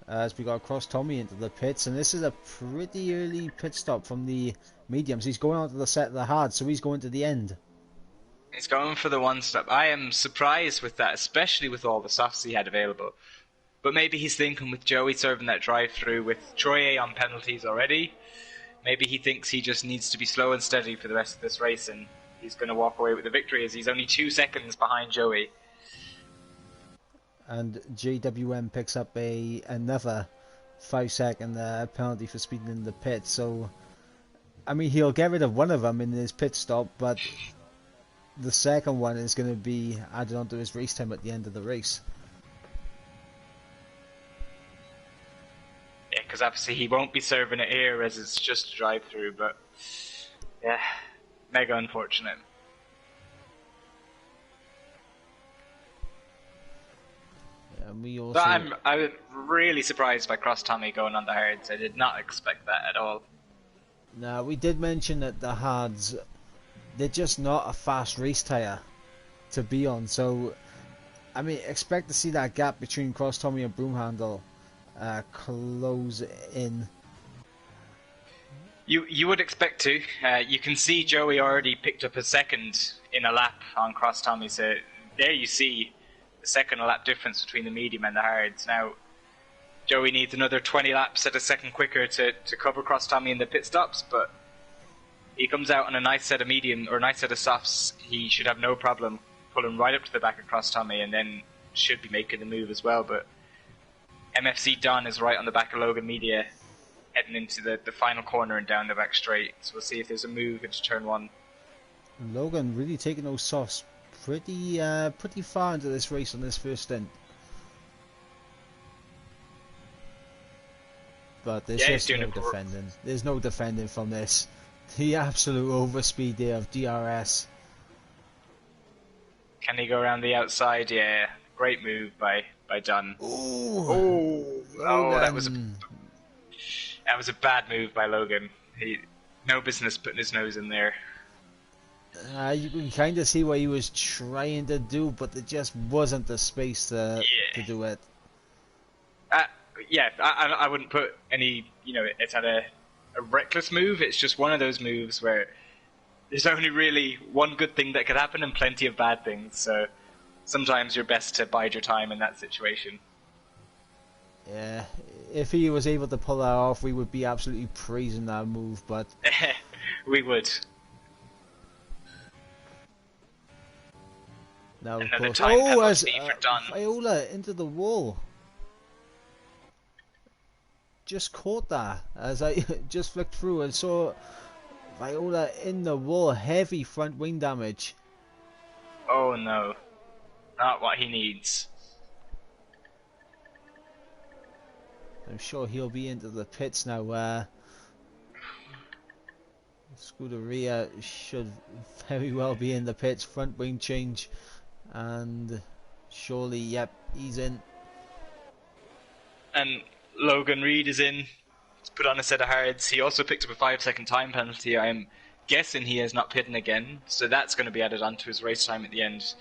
As we got across Tommy into the pits, and this is a pretty early pit stop from the mediums. He's going on to the set of the hard, so he's going to the end. He's going for the one stop. I am surprised with that, especially with all the softs he had available. But maybe he's thinking with Joey serving that drive-through with Troy on penalties already, maybe he thinks he just needs to be slow and steady for the rest of this race, and he's going to walk away with the victory as he's only 2 seconds behind Joey. And JWM picks up another 5-second penalty for speeding in the pit. So, I mean, he'll get rid of one of them in his pit stop, but the second one is going to be added onto his race time at the end of the race. Yeah, because obviously he won't be serving it here as it's just a drive-through, but yeah, mega unfortunate. But I was really surprised by Cross Tommy going on the hards. I did not expect that at all. Now, we did mention that the hards, they're just not a fast race tyre to be on. So, I mean, expect to see that gap between Cross Tommy and Broomhandel close in. You would expect to. You can see Joey already picked up a second in a lap on Cross Tommy. So there you see the second lap difference between the medium and the hards. Now, Joey needs another 20 laps at a second quicker to cover Cross Tommy in the pit stops, but he comes out on a nice set of medium or a nice set of softs. He should have no problem pulling right up to the back of Cross Tommy and then should be making the move as well. But MFC Don is right on the back of Logan Media heading into the final corner and down the back straight. So we'll see if there's a move into turn 1. Logan really taking those softs pretty far into this race on this first stint. but there's Yeah, he's just doing no a defending. There's no defending from this. The absolute overspeed there of DRS. Can he go around the outside? Yeah, great move by Dunn. Ooh, Oh, that Logan. was a bad move by Logan. He no business putting his nose in there. You can kind of see what he was trying to do, but there just wasn't the space to do it. Yeah, I wouldn't put any, it's not a reckless move. It's just one of those moves where there's only really one good thing that could happen and plenty of bad things. So sometimes you're best to bide your time in that situation. Yeah, if he was able to pull that off, we would be absolutely praising that move, but... We would. Now, of Another course... time Oh, as penalty for Dunn. Viola into the wall. Just caught that as I just flicked through and saw Viola in the wall. Heavy front wing damage. Oh no. Not what he needs. I'm sure he'll be into the pits now. Scuderia should very well be in the pits. Front wing change. And surely, yep, he's in. And Logan Reed is in. He's put on a set of hards. He also picked up a 5-second time penalty. I'm guessing he has not pitted again, so that's going to be added onto his race time at the end.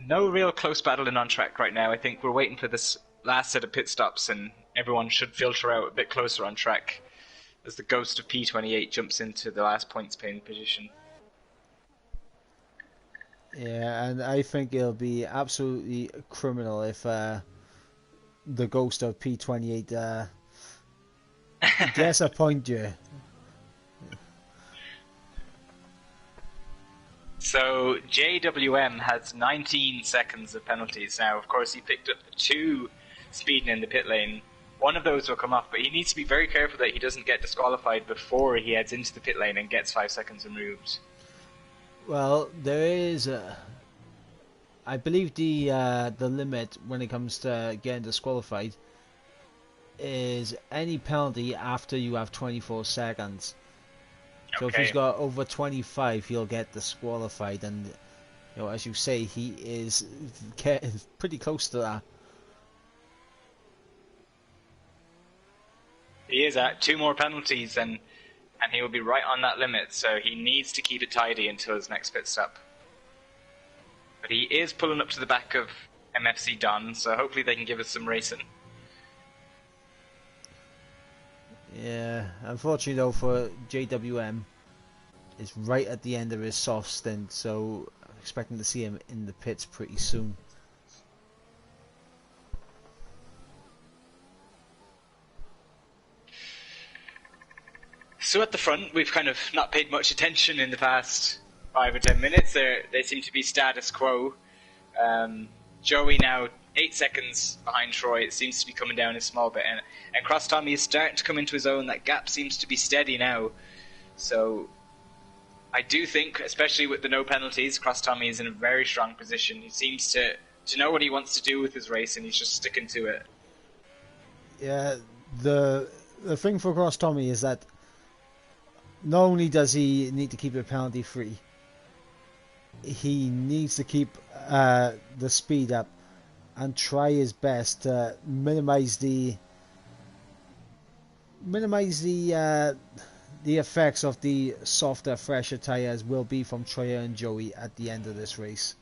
No real close battling on track right now. I think we're waiting for this last set of pit stops, and everyone should filter out a bit closer on track as the ghost of P28 jumps into the last points paying position. Yeah, and I think it'll be absolutely criminal if the ghost of P28 gets a point here. So JWM has 19 seconds of penalties now. Of course, he picked up 2 speeding in the pit lane. One of those will come off, but he needs to be very careful that he doesn't get disqualified before he heads into the pit lane and gets 5 seconds removed. Well, there is, I believe the limit when it comes to getting disqualified is any penalty after you have 24 seconds. So if he's got over 25, he'll get disqualified, and as you say, he is pretty close to that. He is at 2 more penalties, and he will be right on that limit, so he needs to keep it tidy until his next pit stop. But he is pulling up to the back of MFC Dunn, so hopefully they can give us some racing. Yeah, unfortunately though for JWM, it's right at the end of his soft stint, so I'm expecting to see him in the pits pretty soon. So at the front, we've kind of not paid much attention in the past 5 or 10 minutes. They seem to be status quo. Joey now 8 seconds behind Troy. It seems to be coming down a small bit. And Cross Tommy is starting to come into his own. That gap seems to be steady now. So I do think, especially with the no penalties, Cross Tommy is in a very strong position. He seems to know what he wants to do with his race, and he's just sticking to it. Yeah, the thing for Cross Tommy is that not only does he need to keep it penalty free, he needs to keep the speed up and try his best to minimize the effects of the softer, fresher tyres will be from Troy and Joey at the end of this race.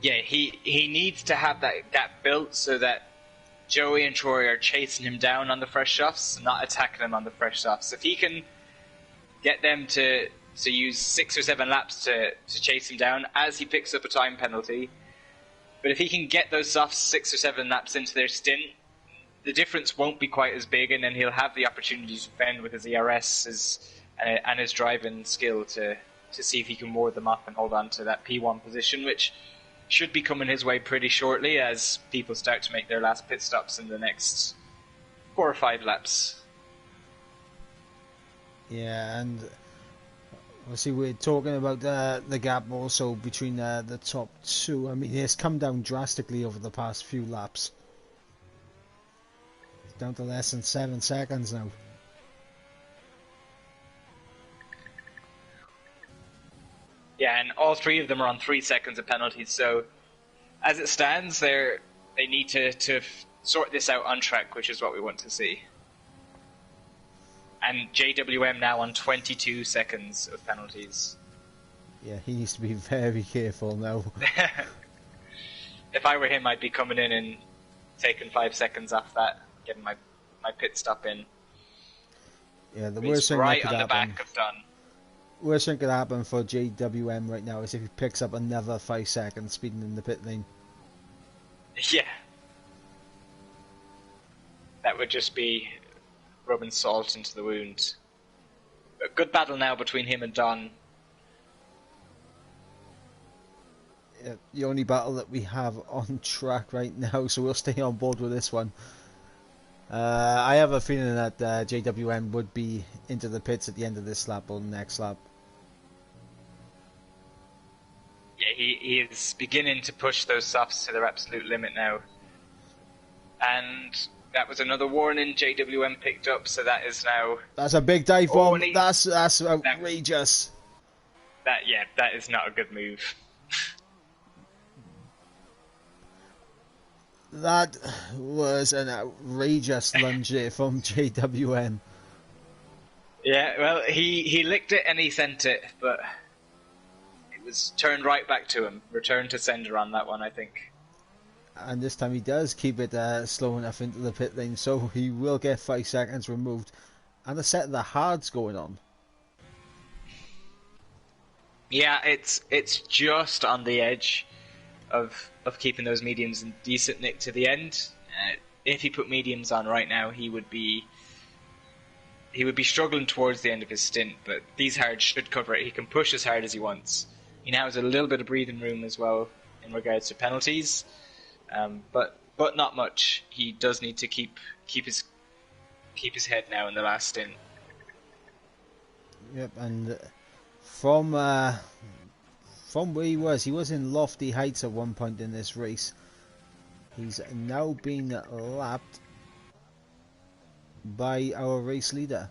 Yeah, he needs to have that gap built so that Joey and Troy are chasing him down on the fresh softs, not attacking him on the fresh softs. If he can get them to use 6 or 7 laps to chase him down as he picks up a time penalty, but if he can get those softs 6 or 7 laps into their stint, the difference won't be quite as big, and then he'll have the opportunity to defend with his ERS and his driving skill to see if he can ward them off and hold on to that P1 position, which should be coming his way pretty shortly as people start to make their last pit stops in the next 4 or 5 laps. Yeah, and obviously we're talking about the gap also between the top 2. I mean, it's come down drastically over the past few laps. down to less than 7 seconds now. Yeah, and all three of them are on 3 seconds of penalties, so as it stands, they need to sort this out on track, which is what we want to see. And JWM now on 22 seconds of penalties. Yeah, he needs to be very careful now. If I were him, I'd be coming in and taking 5 seconds off that, getting my pit stop in. Yeah, the He's worst thing right that could on the happen. back of Dunn. Worst thing could happen for JWM right now is if he picks up another 5 seconds speeding in the pit lane. Yeah. That would just be rubbing salt into the wound. A good battle now between him and Don. Yeah, the only battle that we have on track right now, so we'll stay on board with this one. I have a feeling that JWM would be into the pits at the end of this lap or the next lap. Yeah, he is beginning to push those softs to their absolute limit now. And that was another warning JWM picked up, so that is now... That's a big dive bomb. That's outrageous. That is not a good move. That was an outrageous lunge there from JWM. Yeah, well, he licked it and he sent it, but it was turned right back to him. Return to sender on that one, I think. And this time he does keep it slow enough into the pit lane, so he will get 5 seconds removed. And a set of the hards going on. Yeah, it's just on the edge of keeping those mediums in decent nick to the end. If he put mediums on right now, he would be struggling towards the end of his stint, but these hards should cover it. He can push as hard as he wants. He now has a little bit of breathing room as well in regards to penalties, but not much. He does need to keep his head now in the last stint. Yep, and from where he was in lofty heights at one point in this race. He's now been lapped by our race leader.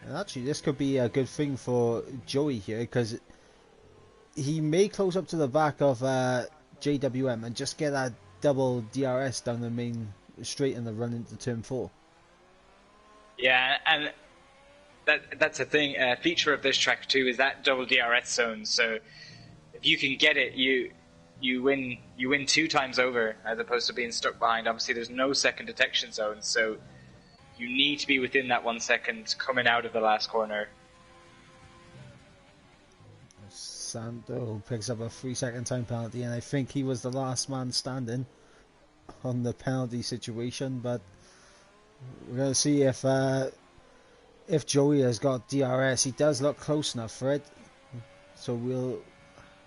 And actually, this could be a good thing for Joey here, because he may close up to the back of JWM and just get that double DRS down the main straight in the run into turn 4. Yeah, and that's a thing. A feature of this track too is that double DRS zone. So if you can get it, you win 2 times over as opposed to being stuck behind. Obviously, there's no second detection zone, so you need to be within that 1 second coming out of the last corner. Santo picks up a 3-second time penalty, and I think he was the last man standing on the penalty situation. But we're going to see if Joey has got DRS. He does look close enough for it, so we'll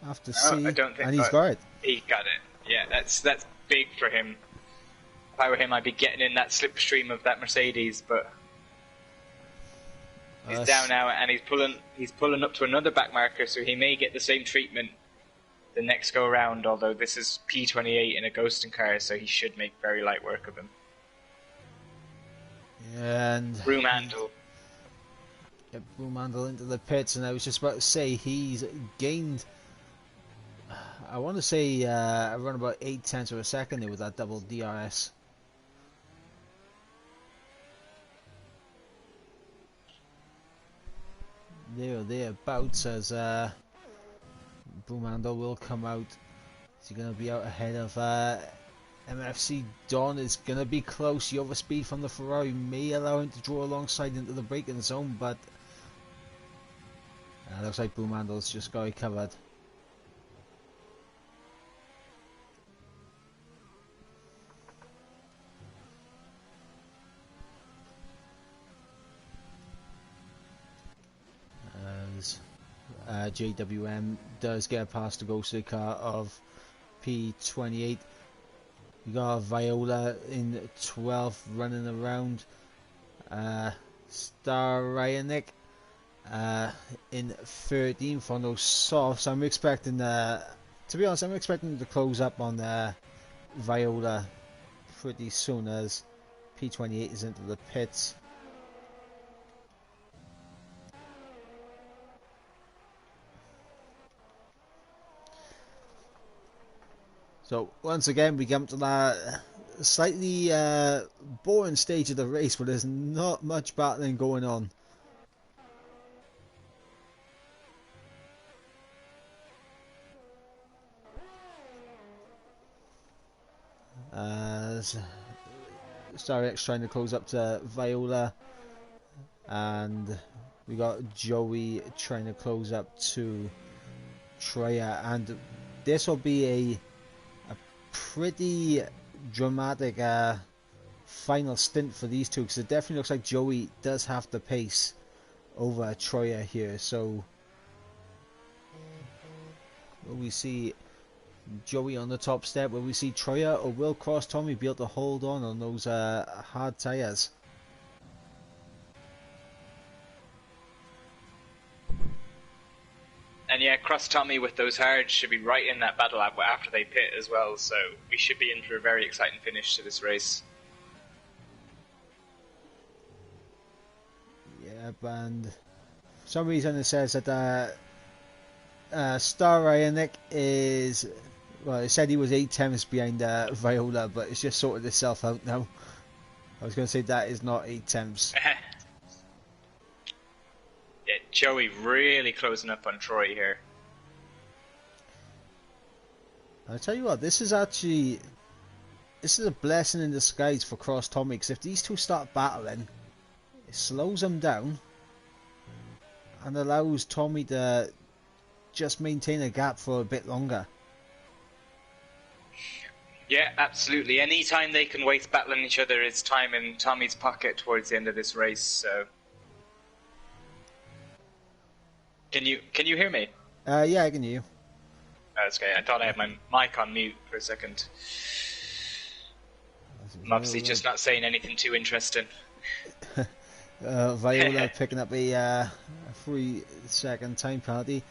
have to see. I don't think, and he's got it. He got it. Yeah, that's big for him. If I were him, I'd be getting in that slipstream of that Mercedes, but he's down now, and he's pulling up to another back marker, so he may get the same treatment the next go round. Although this is P28 in a ghosting car, so he should make very light work of him. And Broom handle. Yep, broom handle into the pits, and I was just about to say he's gained, I want to say around about 0.8 of a second there with that double DRS. There or thereabouts, as Brumando will come out. Is he going to be out ahead of MFC? Don is going to be close. The overspeed from the Ferrari may allow him to draw alongside into the braking zone, but looks like Brumando's just got it covered. As JWM does get past the ghosted car of P28. You got Viola in 12th running around. Star Ryanik in 13th on those softs. I'm expecting, to be honest, I'm expecting to close up on Viola pretty soon as P28 is into the pits. So once again we come to that slightly boring stage of the race where there's not much battling going on. As Starrex trying to close up to Viola, and we got Joey trying to close up to Treya, and this will be a pretty dramatic final stint for these two, because it definitely looks like Joey does have the pace over Treya here. So will we see Joey on the top step? Will we see Treya, or will Cross Tommy be able to hold on those hard tyres? And yeah, Cross Tommy with those hards should be right in that battle after they pit as well, so we should be in for a very exciting finish to this race. Yeah, and for some reason it says that Star Ionic is, well, it said he was 8 tenths behind Viola, but it's just sorted itself out now. I was going to say that is not 8 tenths. Yeah, Joey really closing up on Troy here. I'll tell you what, this is a blessing in disguise for Cross Tommy, because if these two start battling, it slows them down and allows Tommy to just maintain a gap for a bit longer. Yeah, absolutely. Anytime they can waste battling each other is time in Tommy's pocket towards the end of this race, so... Can you hear me? Yeah, I can hear you. That's okay. I thought I had my mic on mute for a second. I'm obviously just not saying anything too interesting. Viola picking up a 3-second time penalty.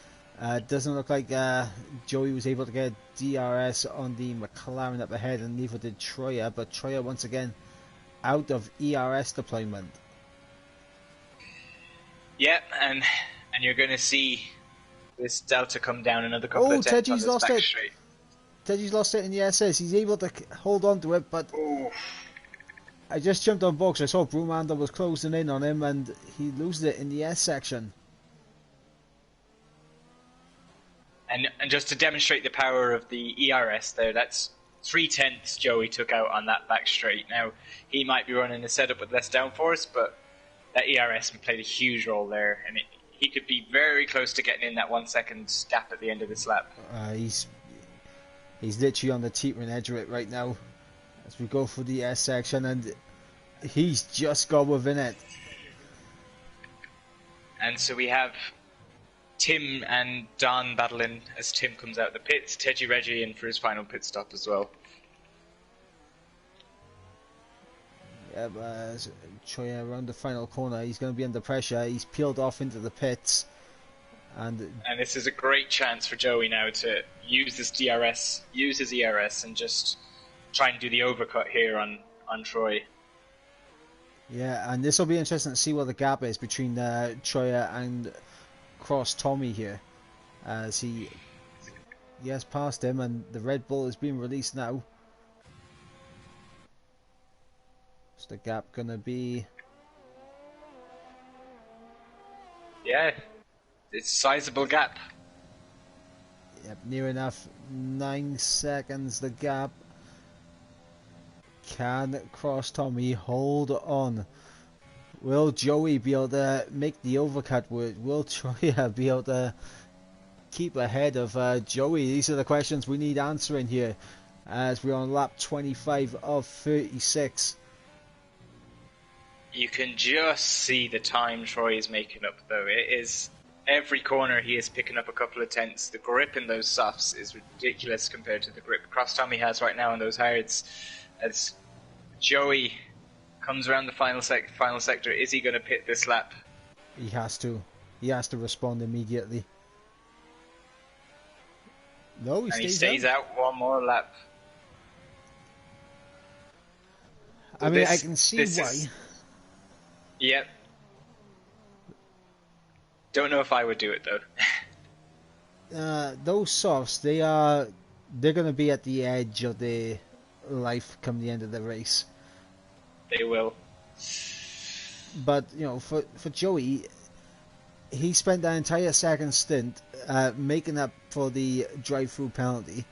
Doesn't look like Joey was able to get DRS on the McLaren up ahead, and neither did Treya, but Treya once again out of ERS deployment. Yeah, and you're going to see this Delta come down another couple of tenths on this back straight. Teji's lost it in the SS. He's able to hold on to it, but I just jumped on box. I saw Broomhander was closing in on him, and he loses it in the S section. And just to demonstrate the power of the ERS there, that's 3 tenths Joey took out on that back straight. Now, he might be running a setup with less downforce, but that ERS played a huge role there, and he could be very close to getting in that 1 second gap at the end of this lap. He's literally on the teetering edge of it right now as we go through the S section, and he's just got within it. And so we have Tim and Don battling as Tim comes out the pits. Teji Reggie in for his final pit stop as well. Yeah, but Troy around the final corner, he's going to be under pressure. He's peeled off into the pits, and this is a great chance for Joey now to use this DRS, use his ERS, and just try and do the overcut here on Troy. Yeah, and this will be interesting to see what the gap is between Troya and Cross Tommy here, as he has passed him, and the Red Bull is being released now. What's the gap gonna be? Yeah, it's a sizable gap. Yep, near enough. 9 seconds the gap. Can Cross Tommy hold on? Will Joey be able to make the overcut work? Will Troya be able to keep ahead of Joey? These are the questions we need answering here, as we're on lap 25 of 36. You can just see the time Troy is making up, though. It is every corner he is picking up a couple of tenths. The grip in those softs is ridiculous compared to the grip Cross Tommy has right now on those hards. As Joey comes around the final sector, is he going to pit this lap? He has to. he has to respond immediately. No, he stays out one more lap. I mean, I can see why. Yep. Don't know if I would do it though. Those softs, they're going to be at the edge of their life come the end of the race. They will. But you know, for Joey, he spent that entire second stint making up for the drive-through penalty.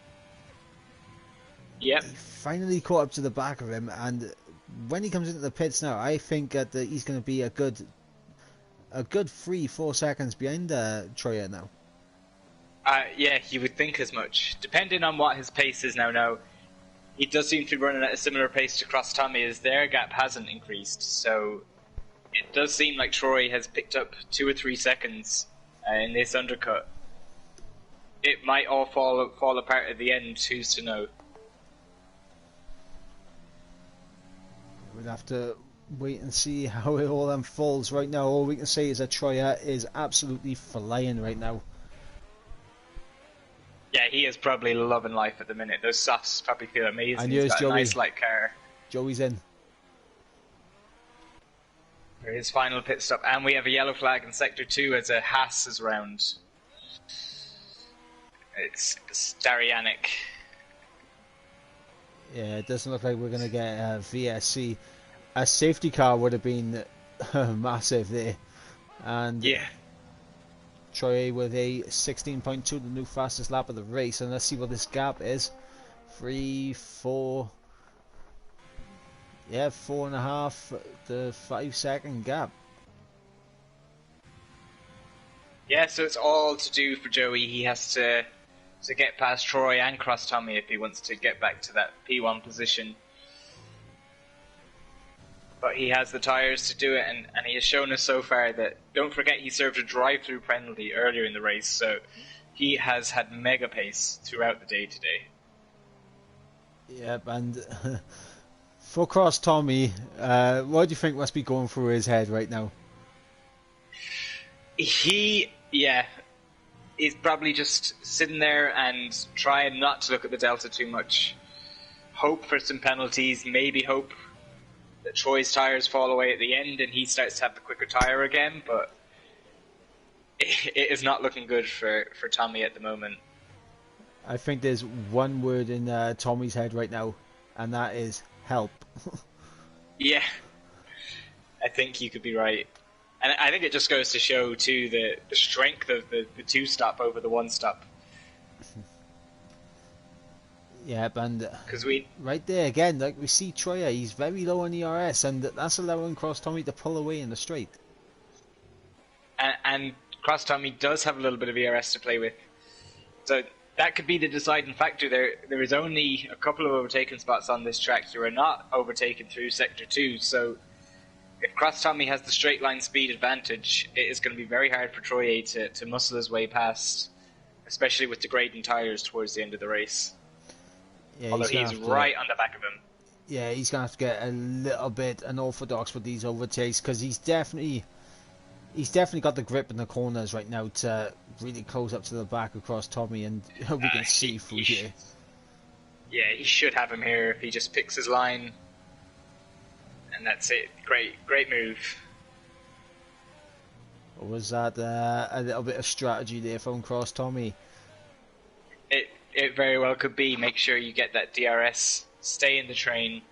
Yep. He finally caught up to the back of him, and when he comes into the pits now, I think that he's going to be a good 3-4 seconds behind Troyer now. Yeah, you would think as much. Depending on what his pace is now, he does seem to be running at a similar pace to Cross Tommy, as their gap hasn't increased. So it does seem like Troy has picked up 2 or 3 seconds in this undercut. It might all fall apart at the end. Who's to know? We'll have to wait and see how it all unfolds. Right now, all we can say is that Troyer is absolutely flying right now. Yeah, he is probably loving life at the minute. Those softs probably feel amazing. And he's here's got Joey. a nice light car. Joey's in. For his final pit stop. And we have a yellow flag in Sector 2 as a Haas is round. It's Starianic. Yeah, it doesn't look like we're going to get a VSC. A safety car would have been massive there. And yeah. Troy with a 16.2, the new fastest lap of the race. And let's see what this gap is. 3, 4... Yeah, 4.5 to 5 second gap. Yeah, so it's all to do for Joey. He has to get past Troy and Cross Tommy if he wants to get back to that P1 position. But he has the tyres to do it, and he has shown us so far that, don't forget, he served a drive-through penalty earlier in the race, so he has had mega pace throughout the day today. Yep, and for Cross Tommy, what do you think must be going through his head right now? He's probably just sitting there and trying not to look at the delta too much. Hope for some penalties, maybe hope that Troy's tyres fall away at the end and he starts to have the quicker tyre again, but it is not looking good for Tommy at the moment. I think there's one word in Tommy's head right now, and that is help. Yeah, I think you could be right. And I think it just goes to show, too, the strength of the 2-stop over the 1-stop. Yep, and we right there again, like we see Troyer, he's very low on ERS, and that's allowing Cross Tommy to pull away in the straight. And Cross Tommy does have a little bit of ERS to play with, so that could be the deciding factor. There is only a couple of overtaking spots on this track. You are not overtaken through Sector 2, so if Cross Tommy has the straight line speed advantage, it is going to be very hard for Troyer to muscle his way past, especially with degrading tyres towards the end of the race. Yeah, although he's right on the back of him. Yeah, he's going to have to get a little bit unorthodox with these overtakes, because he's definitely got the grip in the corners right now to really close up to the back across Tommy, and we can see through here. Yeah, he should have him here if he just picks his line. And that's it. Great move. Or was that a little bit of strategy there from Cross Tommy? It very well could be. Make sure you get that DRS. Stay in the train.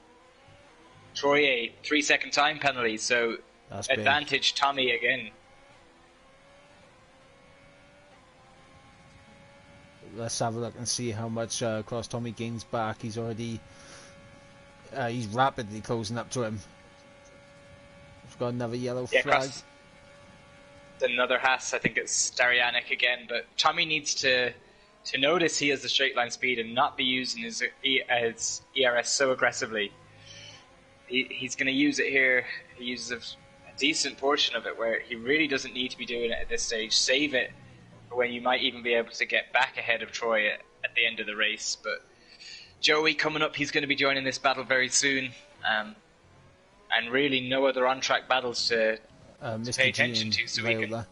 Troy, a 3-second time penalty, so that's advantage big. Tommy again. Let's have a look and see how much Cross Tommy gains back. He's already... he's rapidly closing up to him. We've got another yellow flag. Another Haas, I think it's Starianic again, but Tommy needs to notice he has the straight line speed and not be using his ERS so aggressively. He's going to use it here. He uses a decent portion of it where he really doesn't need to be doing it at this stage. Save it for when you might even be able to get back ahead of Troy at the end of the race. But Joey coming up, he's going to be joining this battle very soon. And really no other on-track battles to pay attention to, so we can...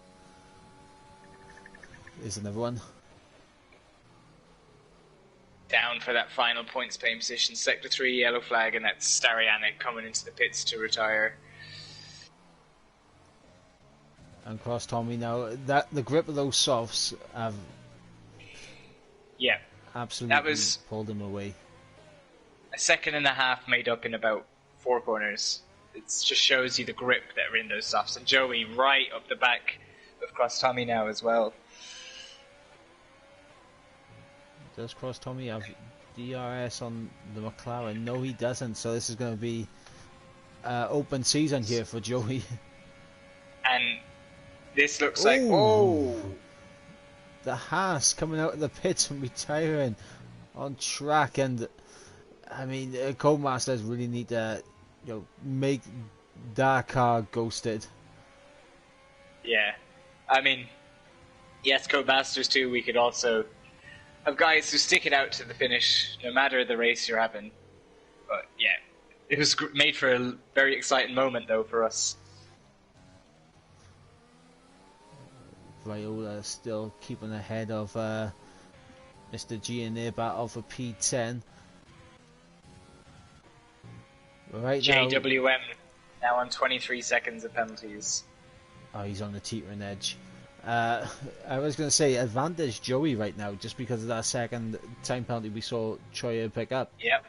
is another one. Down for that final points paying position. Sector 3 yellow flag, and that's Starianic coming into the pits to retire. And cross Tommy now. That the grip of those softs have absolutely pulled him away. A second and a half made up in about 4 corners. It just shows you the grip that are in those softs. And Joey right up the back of Cross Tommy now as well. Does Cross Tommy have DRS on the McLaren? No, he doesn't. So this is going to be open season here for Joey. And this looks like the Haas coming out of the pits and retiring on track. And I mean, Codemasters really need to, make that car ghosted. Yeah, I mean, yes, Codemasters too. We could also have guys who stick it out to the finish, no matter the race you're having. But yeah, it was made for a very exciting moment, though, for us. Viola still keeping ahead of Mr. G in their battle for P10. Right JWM now on 23 seconds of penalties. Oh, he's on the teetering edge. I was going to say advantage Joey right now, just because of that second time penalty we saw Troyer pick up. Yep.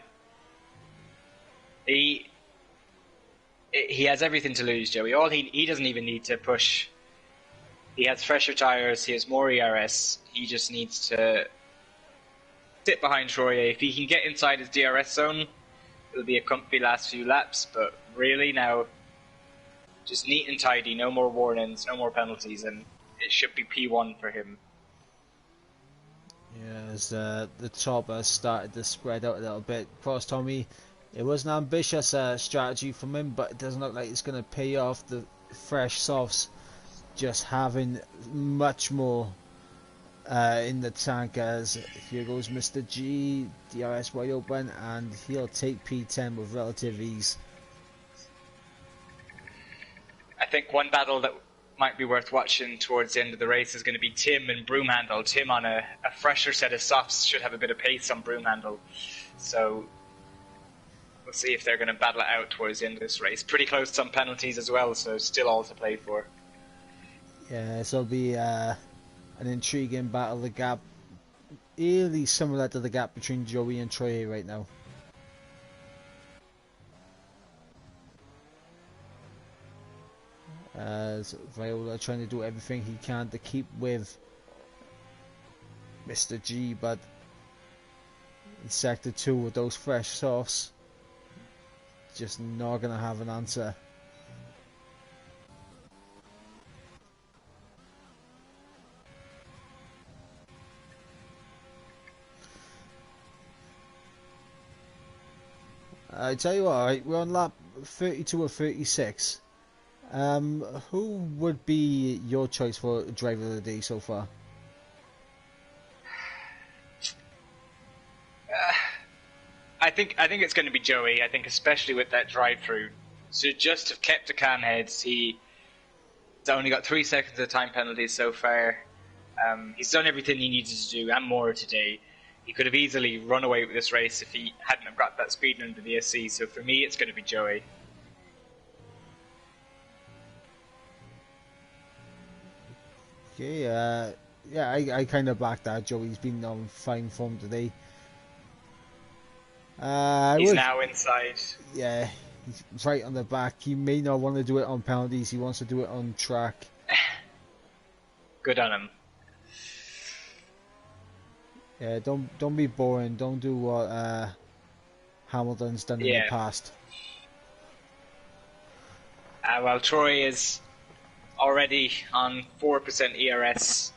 He has everything to lose, Joey. He doesn't even need to push. He has fresher tires. He has more ERS. He just needs to sit behind Troyer. If he can get inside his DRS zone, it'll be a comfy last few laps. But really now, just neat and tidy. No more warnings. No more penalties, and it should be P1 for him. Yeah, as the top has started to spread out a little bit. Cross Tommy, it was an ambitious strategy from him, but it doesn't look like it's going to pay off. The fresh softs just having much more in the tank, as here goes Mr. G, DRS wide open, and he'll take P10 with relative ease. I think one battle that might be worth watching towards the end of the race is going to be Tim and Broomhandle. Tim on a fresher set of softs should have a bit of pace on Broomhandle, so we'll see if they're going to battle it out towards the end of this race. Pretty close on penalties as well, so still all to play for. Yeah, this will be an intriguing battle. The gap really similar to the gap between Joey and Troy right now. As Viola trying to do everything he can to keep with Mr. G, but in Sector 2 with those fresh softs, just not going to have an answer. I tell you what, right, we're on lap 32 or 36. Who would be your choice for driver of the day so far? I think it's going to be Joey. I think especially with that drive-through, so just have kept a calm head. He's only got 3 seconds of time penalties so far. He's done everything he needed to do and more today. He could have easily run away with this race if he hadn't have got that speed under the SC. So for me, it's going to be Joey. Okay, yeah, I kind of back that. Joey's been on fine form today. He's now inside. Yeah, he's right on the back. He may not want to do it on penalties. He wants to do it on track. Good on him. Yeah, don't be boring. Don't do what Hamilton's done in the past. Well, Troy is already on 4% ERS.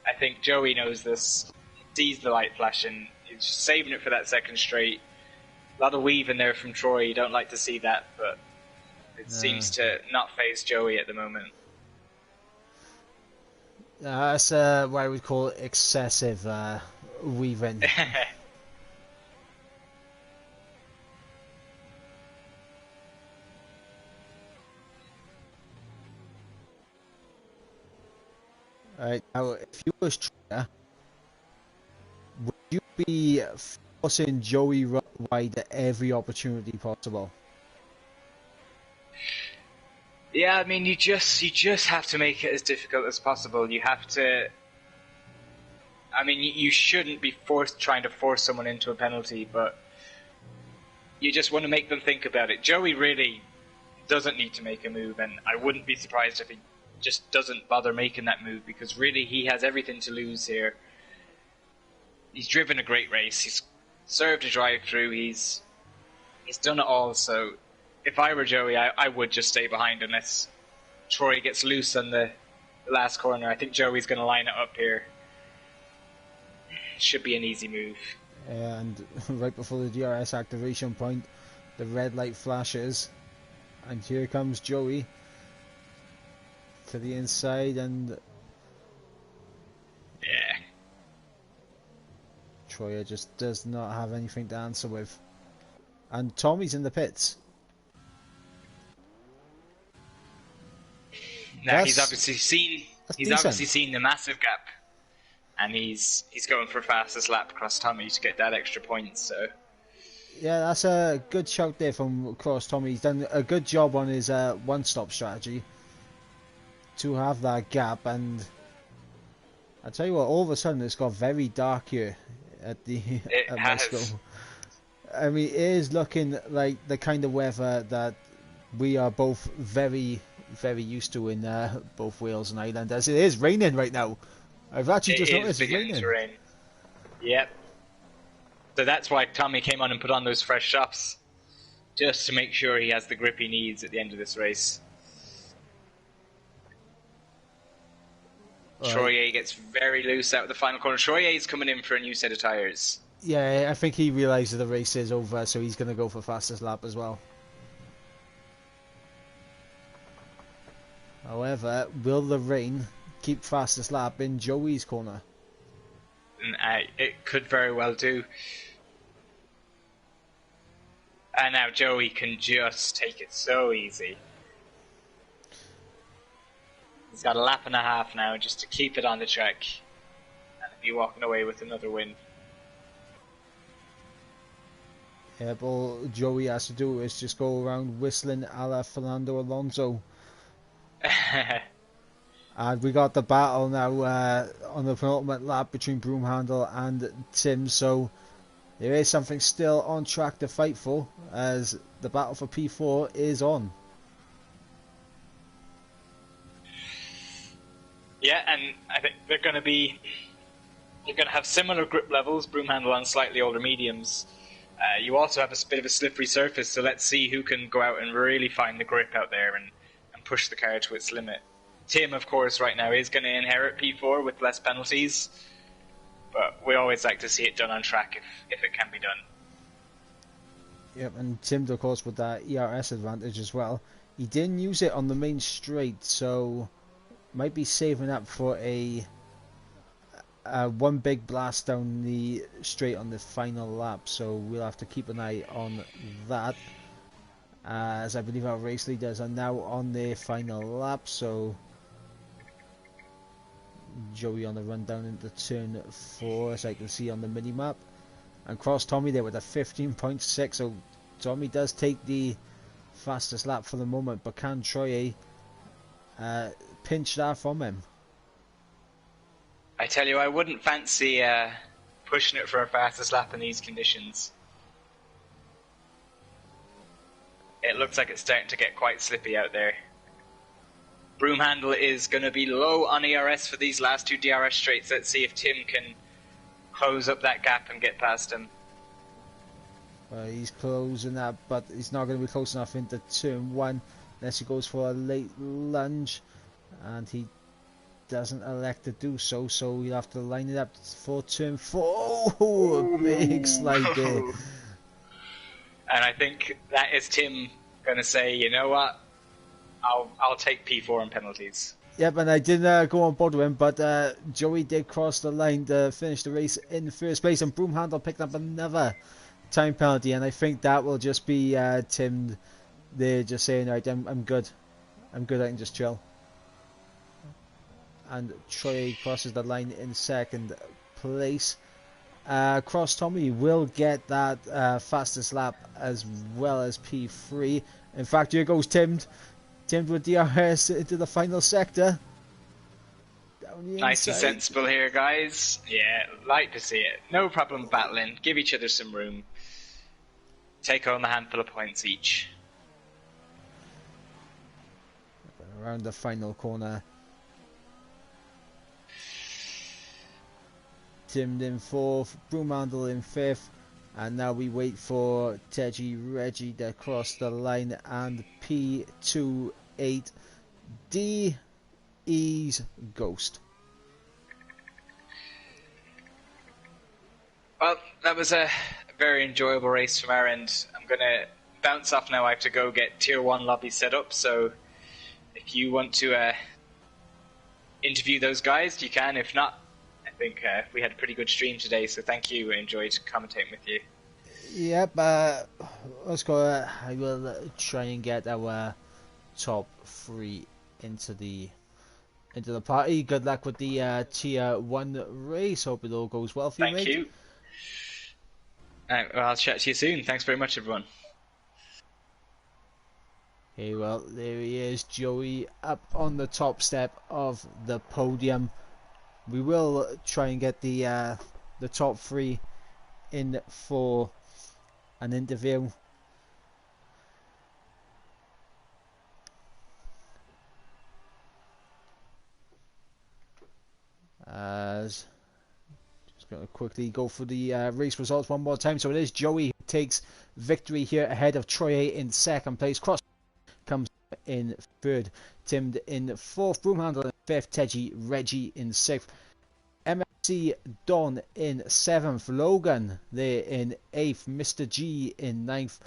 I think Joey knows this. He sees the light flashing. He's just saving it for that second straight. A lot of weave in there from Troy. You don't like to see that, but it seems to not phase Joey at the moment. That's what I would call excessive weaving. Right, now, if you was Troyer, would you be forcing Joey wide at every opportunity possible? Yeah, I mean, you just have to make it as difficult as possible. You have to. I mean, you shouldn't be trying to force someone into a penalty, but you just want to make them think about it. Joey really doesn't need to make a move, and I wouldn't be surprised if he just doesn't bother making that move, because really he has everything to lose here. He's driven a great race. He's served a drive-through. He's done it all. So if I were Joey, I would just stay behind unless Troy gets loose on the last corner. I think Joey's going to line it up here. Should be an easy move. And right before the DRS activation point, the red light flashes, and here comes Joey to the inside, and Yeah. Troyer just does not have anything to answer with. And Tommy's in the pits. Now he's obviously seen the massive gap, and he's going for fastest lap across Tommy to get that extra point. So Yeah, that's a good shout there from Cross Tommy. He's done a good job on his one-stop strategy to have that gap, and I tell you what, all of a sudden it's got very dark here at the it at has. Mexico. I mean, it is looking like the kind of weather that we are both very, very used to in both Wales and Ireland, as it is raining right now. I've actually just noticed it's beginning raining. to rain. Yep. So that's why Tommy came on and put on those fresh softs, just to make sure he has the grip he needs at the end of this race. Right. Troyer gets very loose out of the final corner. Troyer is coming in for a new set of tyres. Yeah, I think he realises the race is over, so he's going to go for fastest lap as well. However, will the rain keep fastest lap in Joey's corner? And it could very well do. And now Joey can just take it so easy. He's got a lap and a half now just to keep it on the track, and he'll be walking away with another win. Yeah, but all Joey has to do is just go around whistling a la Fernando Alonso. And we got the battle now on the penultimate lap between Broomhandle and Tim, so there is something still on track to fight for, as the battle for P4 is on. Yeah, and I think they're going to have similar grip levels, Broomhandle on slightly older mediums. You also have a bit of a slippery surface, so let's see who can go out and really find the grip out there and push the car to its limit. Tim, of course, right now is going to inherit P4 with less penalties, but we always like to see it done on track if it can be done. Yep, and Tim, of course, with that ERS advantage as well. He didn't use it on the main straight, so might be saving up for a one big blast down the straight on the final lap, so we'll have to keep an eye on that, as I believe our race leaders are now on their final lap. So Joey on the run down into turn 4, as I can see on the mini map, and Cross Tommy there with a 15.6, so Tommy does take the fastest lap for the moment, but can Troy pinch that from him? I tell you, I wouldn't fancy pushing it for a fastest lap in these conditions. It looks like it's starting to get quite slippy out there. Broomhandle is going to be low on ERS for these last two DRS straights. Let's see if Tim can close up that gap and get past him. He's closing that, but he's not going to be close enough into turn 1 unless he goes for a late lunge, and he doesn't elect to do so, so we'll have to line it up for turn 4. Oh, a big slide there. And I think that is Tim going to say, you know what, I'll take P4 on penalties. Yep, and I didn't go on board with him, but Joey did cross the line to finish the race in first place, and Broomhandle picked up another time penalty, and I think that will just be Tim there just saying, right, I'm good, I can just chill. and Troy crosses the line in second place. Cross Tommy will get that fastest lap as well as P3. In fact, here goes Tim. Tim with DRS into the final sector. Down the Nice inside. and sensible here, guys. Yeah, like to see it. No problem battling. Give each other some room. Take home a handful of points each. Around the final corner. Tim in fourth, Broomhandle in fifth, and now we wait for Teji Reggie to cross the line and P28 DE's Ghost. Well, that was a very enjoyable race from our end. I'm going to bounce off now. I have to go get Tier 1 lobby set up, so if you want to interview those guys, you can. If not, I think we had a pretty good stream today, so thank you. I enjoyed commentating with you. Yep, let's go. I will try and get our top 3 into the party. Good luck with the Tier 1 race. Hope it all goes well for you, mate. Thank you. Well, I'll chat to you soon. Thanks very much, everyone. Okay, well, there he is, Joey, up on the top step of the podium. We will try and get the top 3 in for an interview. Just going to quickly go for the race results one more time. So it is Joey who takes victory here ahead of Troy in second place. Cross comes in third. Tim in fourth. Broomhandle in fifth. Teji Reggie in sixth. MFC Don in seventh. Logan there in eighth. Mr. G in ninth.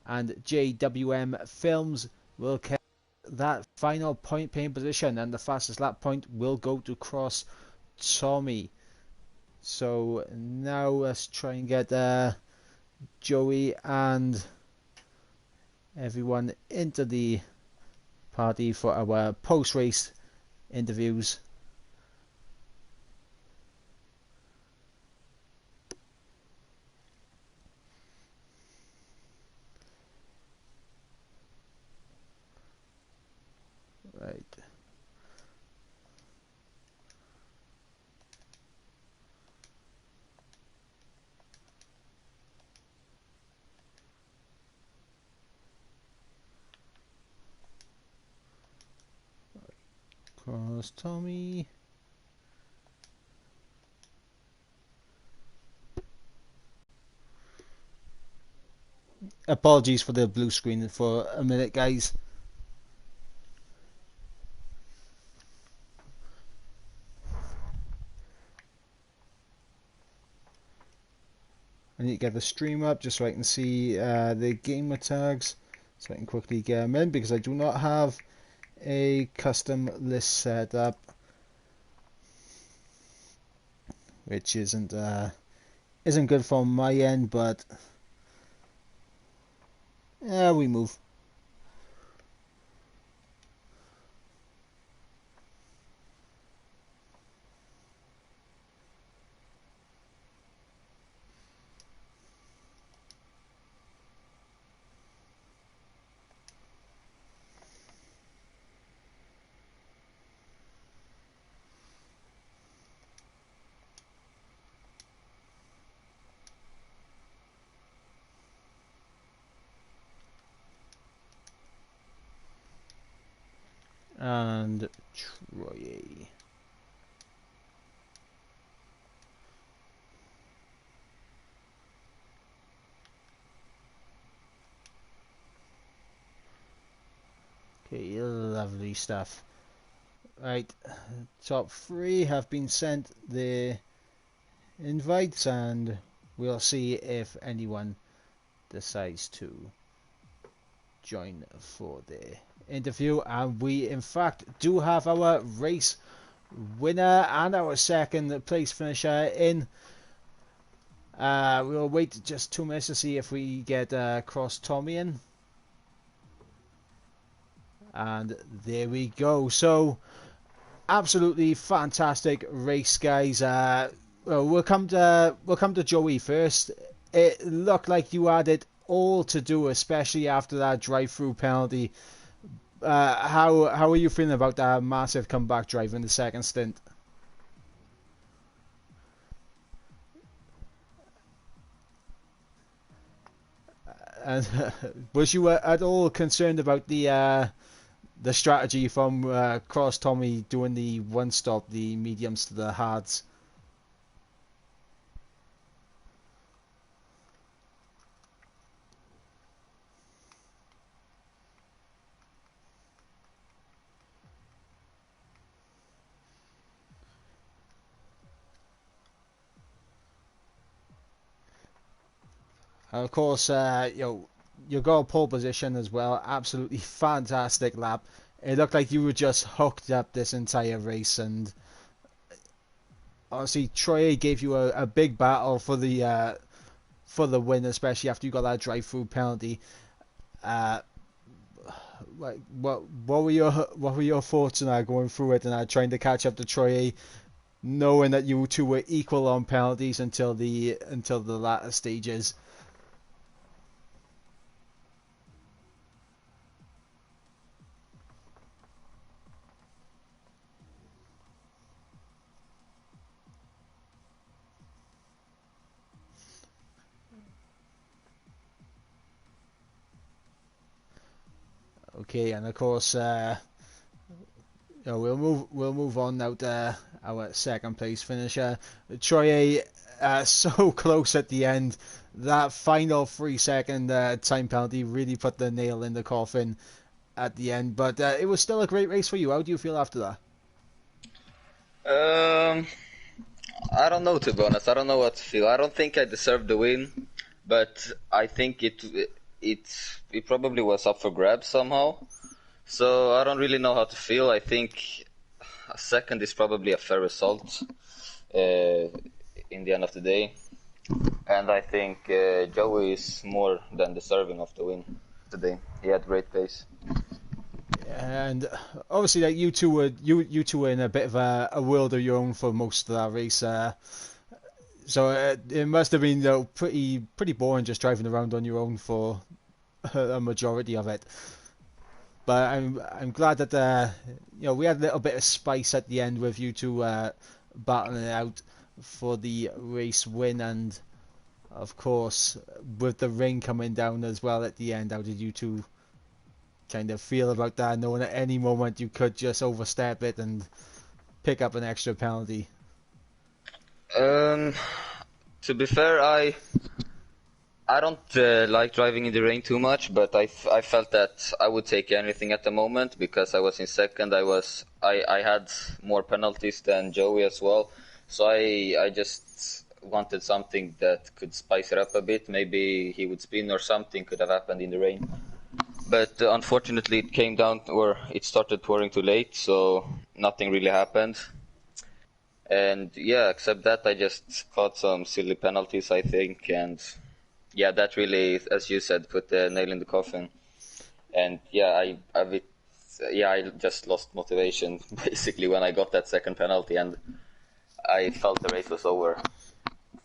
And JWM Films will catch that final point paying position, and the fastest lap point will go to Cross Tommy. So now let's try and get Joey and everyone into the party for our post-race interviews. Right. Cross Tommy. Apologies for the blue screen for a minute, guys. I need to get the stream up just so I can see the gamer tags, so I can quickly get them in, because I do not have a custom list set up, which isn't good from my end, but we move. And Troy. Okay, lovely stuff. Right, top 3 have been sent the invites, and we'll see if anyone decides to join for the interview. And we in fact do have our race winner and our second place finisher in. We'll wait just 2 minutes to see if we get Cross Tommy in. And there we go. So absolutely fantastic race, guys. Well, we'll come to Joey first. It looked like you had it all to do, especially after that drive-through penalty. How are you feeling about that massive comeback drive in the second stint? And was you at all concerned about the strategy from Cross Tommy doing the one stop, the mediums to the hards? And of course, you got a pole position as well. Absolutely fantastic lap. It looked like you were just hooked up this entire race, and honestly, Troy gave you a big battle for the win, especially after you got that drive-through penalty. Uh, what were your thoughts on going through it and trying to catch up to Troy, knowing that you two were equal on penalties until the latter stages? Okay, and of course, we'll move on now to our second place finisher, Troy. So close at the end. That final 3 second time penalty really put the nail in the coffin at the end. But it was still a great race for you. How do you feel after that? Um, I don't know, to be honest. I don't know what to feel. I don't think I deserved the win, but I think it it probably was up for grabs somehow. So I don't really know how to feel. I think a second is probably a fair result in the end of the day, and I think Joey is more than deserving of the win today. He had great pace. And obviously, like you two were in a bit of a world of your own for most of that race. So it must have been pretty boring just driving around on your own for a majority of it. But I'm glad that we had a little bit of spice at the end with you two battling it out for the race win, and of course with the rain coming down as well at the end. How did you two kind of feel about that, knowing at any moment you could just overstep it and pick up an extra penalty? Um, to be fair, I don't like driving in the rain too much, but I felt that I would take anything at the moment because I was in second. I had more penalties than Joey as well, so I just wanted something that could spice it up a bit. Maybe he would spin or something could have happened in the rain. But unfortunately, it came down, or it started pouring too late, so nothing really happened. And yeah, except that, I just caught some silly penalties, I think, and yeah, that really, as you said, put the nail in the coffin. And yeah, I just lost motivation basically when I got that second penalty, and I felt the race was over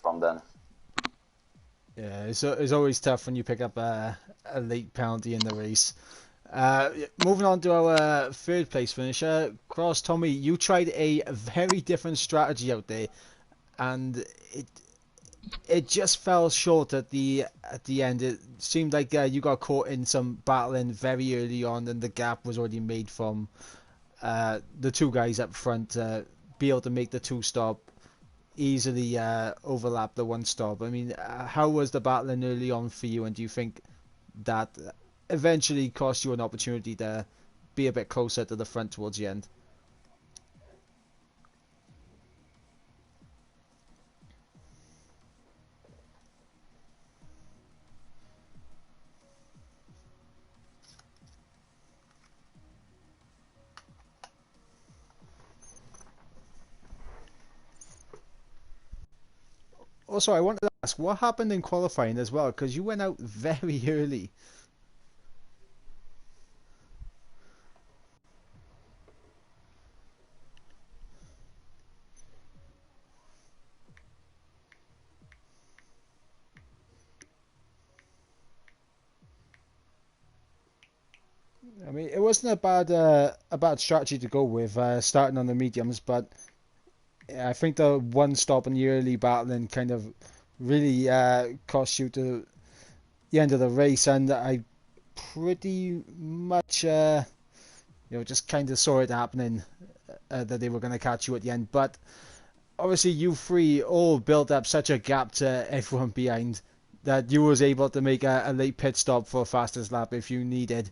from then. Yeah, it's always tough when you pick up a late penalty in the race. Moving on to our third place finisher, Cross Tommy. You tried a very different strategy out there, and it it just fell short at the end. It seemed like you got caught in some battling very early on, and the gap was already made from the two guys up front. Be able to make the two stop easily overlap the one stop. I mean, how was the battling early on for you, and do you think that eventually cost you an opportunity to be a bit closer to the front towards the end? Also, I wanted to ask what happened in qualifying as well, because you went out very early. I mean, it wasn't a bad strategy to go with starting on the mediums, but I think the one stop in the early battling kind of really cost you to the end of the race, and I pretty much just kind of saw it happening that they were going to catch you at the end. But obviously, you three all built up such a gap to everyone behind that you was able to make a late pit stop for fastest lap if you needed.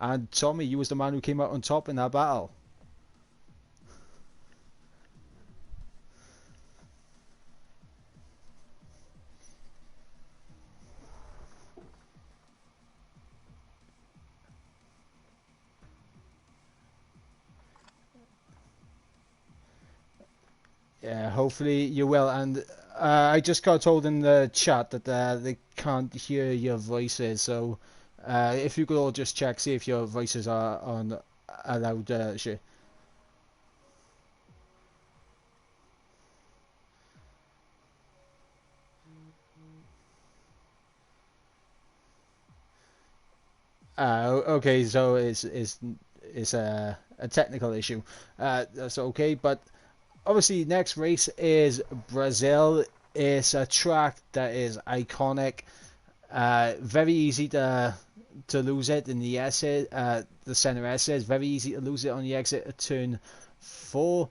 And Tommy, you was the man who came out on top in that battle. Yeah, hopefully you will. And I just got told in the chat that they can't hear your voices. So if you could all just check, see if your voices are on a loud shit. Okay, so it's a technical issue. That's okay, but obviously next race is Brazil. It's a track that is iconic. Very easy to lose it in the exit. The center exit is very easy to lose it on the exit at turn 4.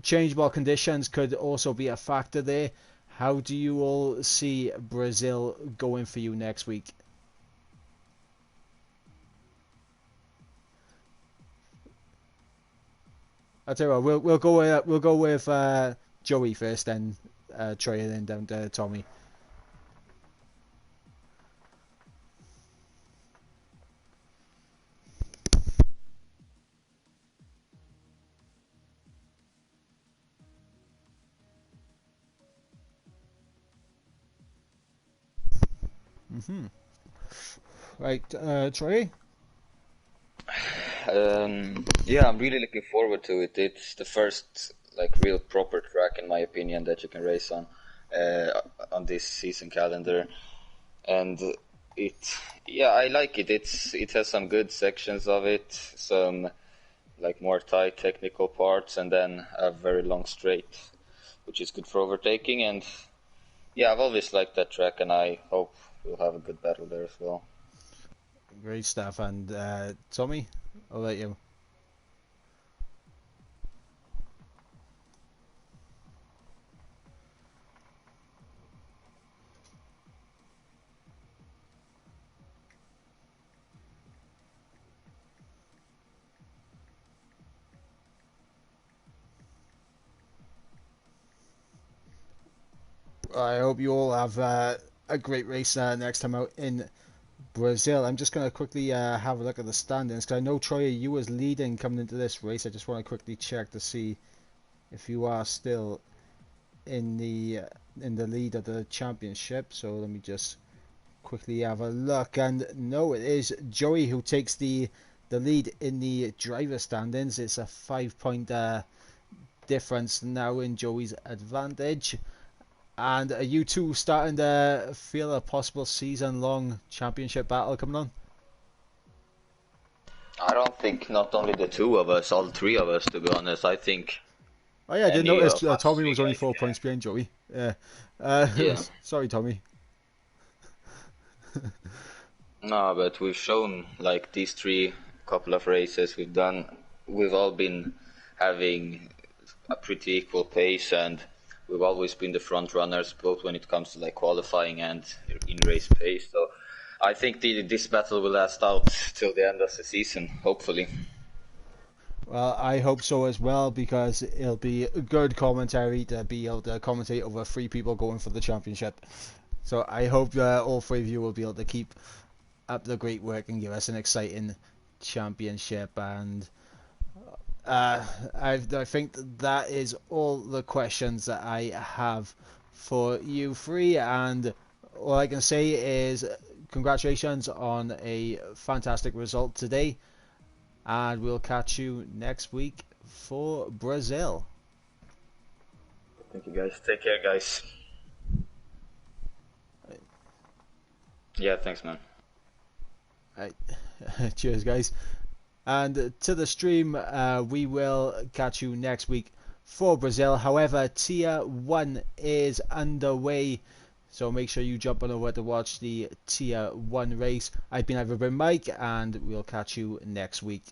Changeable conditions could also be a factor there. How do you all see Brazil going for you next week? I'll tell you what, we'll go with Joey first, then Troy, and then down to Tommy. Mm-hmm. Right, Troy. Yeah, I'm really looking forward to it. It's the first like real proper track, in my opinion, that you can race on this season calendar, and yeah, I like it. It has some good sections of it, some like more tight technical parts, and then a very long straight, which is good for overtaking. And yeah, I've always liked that track, and I hope we'll have a good battle there as well. Great stuff. And Tommy, I'll let you. I hope you all have a great race next time out in Brazil. I'm just going to quickly have a look at the standings because I know Troy, you was leading coming into this race. I just want to quickly check to see if you are still in the lead of the championship. So let me just quickly have a look. And no, it is Joey who takes the lead in the driver standings. It's a 5 point difference now in Joey's advantage. And are you two starting to feel a possible season-long championship battle coming on? I don't think not only the two of us, all three of us, to be honest. I think Oh yeah, I didn't any notice of us Tommy three was only guys 4 points behind Joey. Yeah. can. Yeah. Sorry, Tommy. No, but we've shown like these three couple of races we've done, we've all been having a pretty equal pace, and we've always been the front runners both when it comes to like qualifying and in race pace. So I think this battle will last out till the end of the season, hopefully. Well, I hope so as well because it'll be a good commentary to be able to commentate over three people going for the championship. So I hope all three of you will be able to keep up the great work and give us an exciting championship. And I think that is all the questions that I have for you three. And all I can say is congratulations on a fantastic result today. And we'll catch you next week for Brazil. Thank you, guys. Take care, guys. Yeah, thanks, man. Right. Cheers, guys. And to the stream, we will catch you next week for Brazil. However, Tier 1 is underway, so make sure you jump on over to watch the Tier 1 race. I've been Mike, and we'll catch you next week.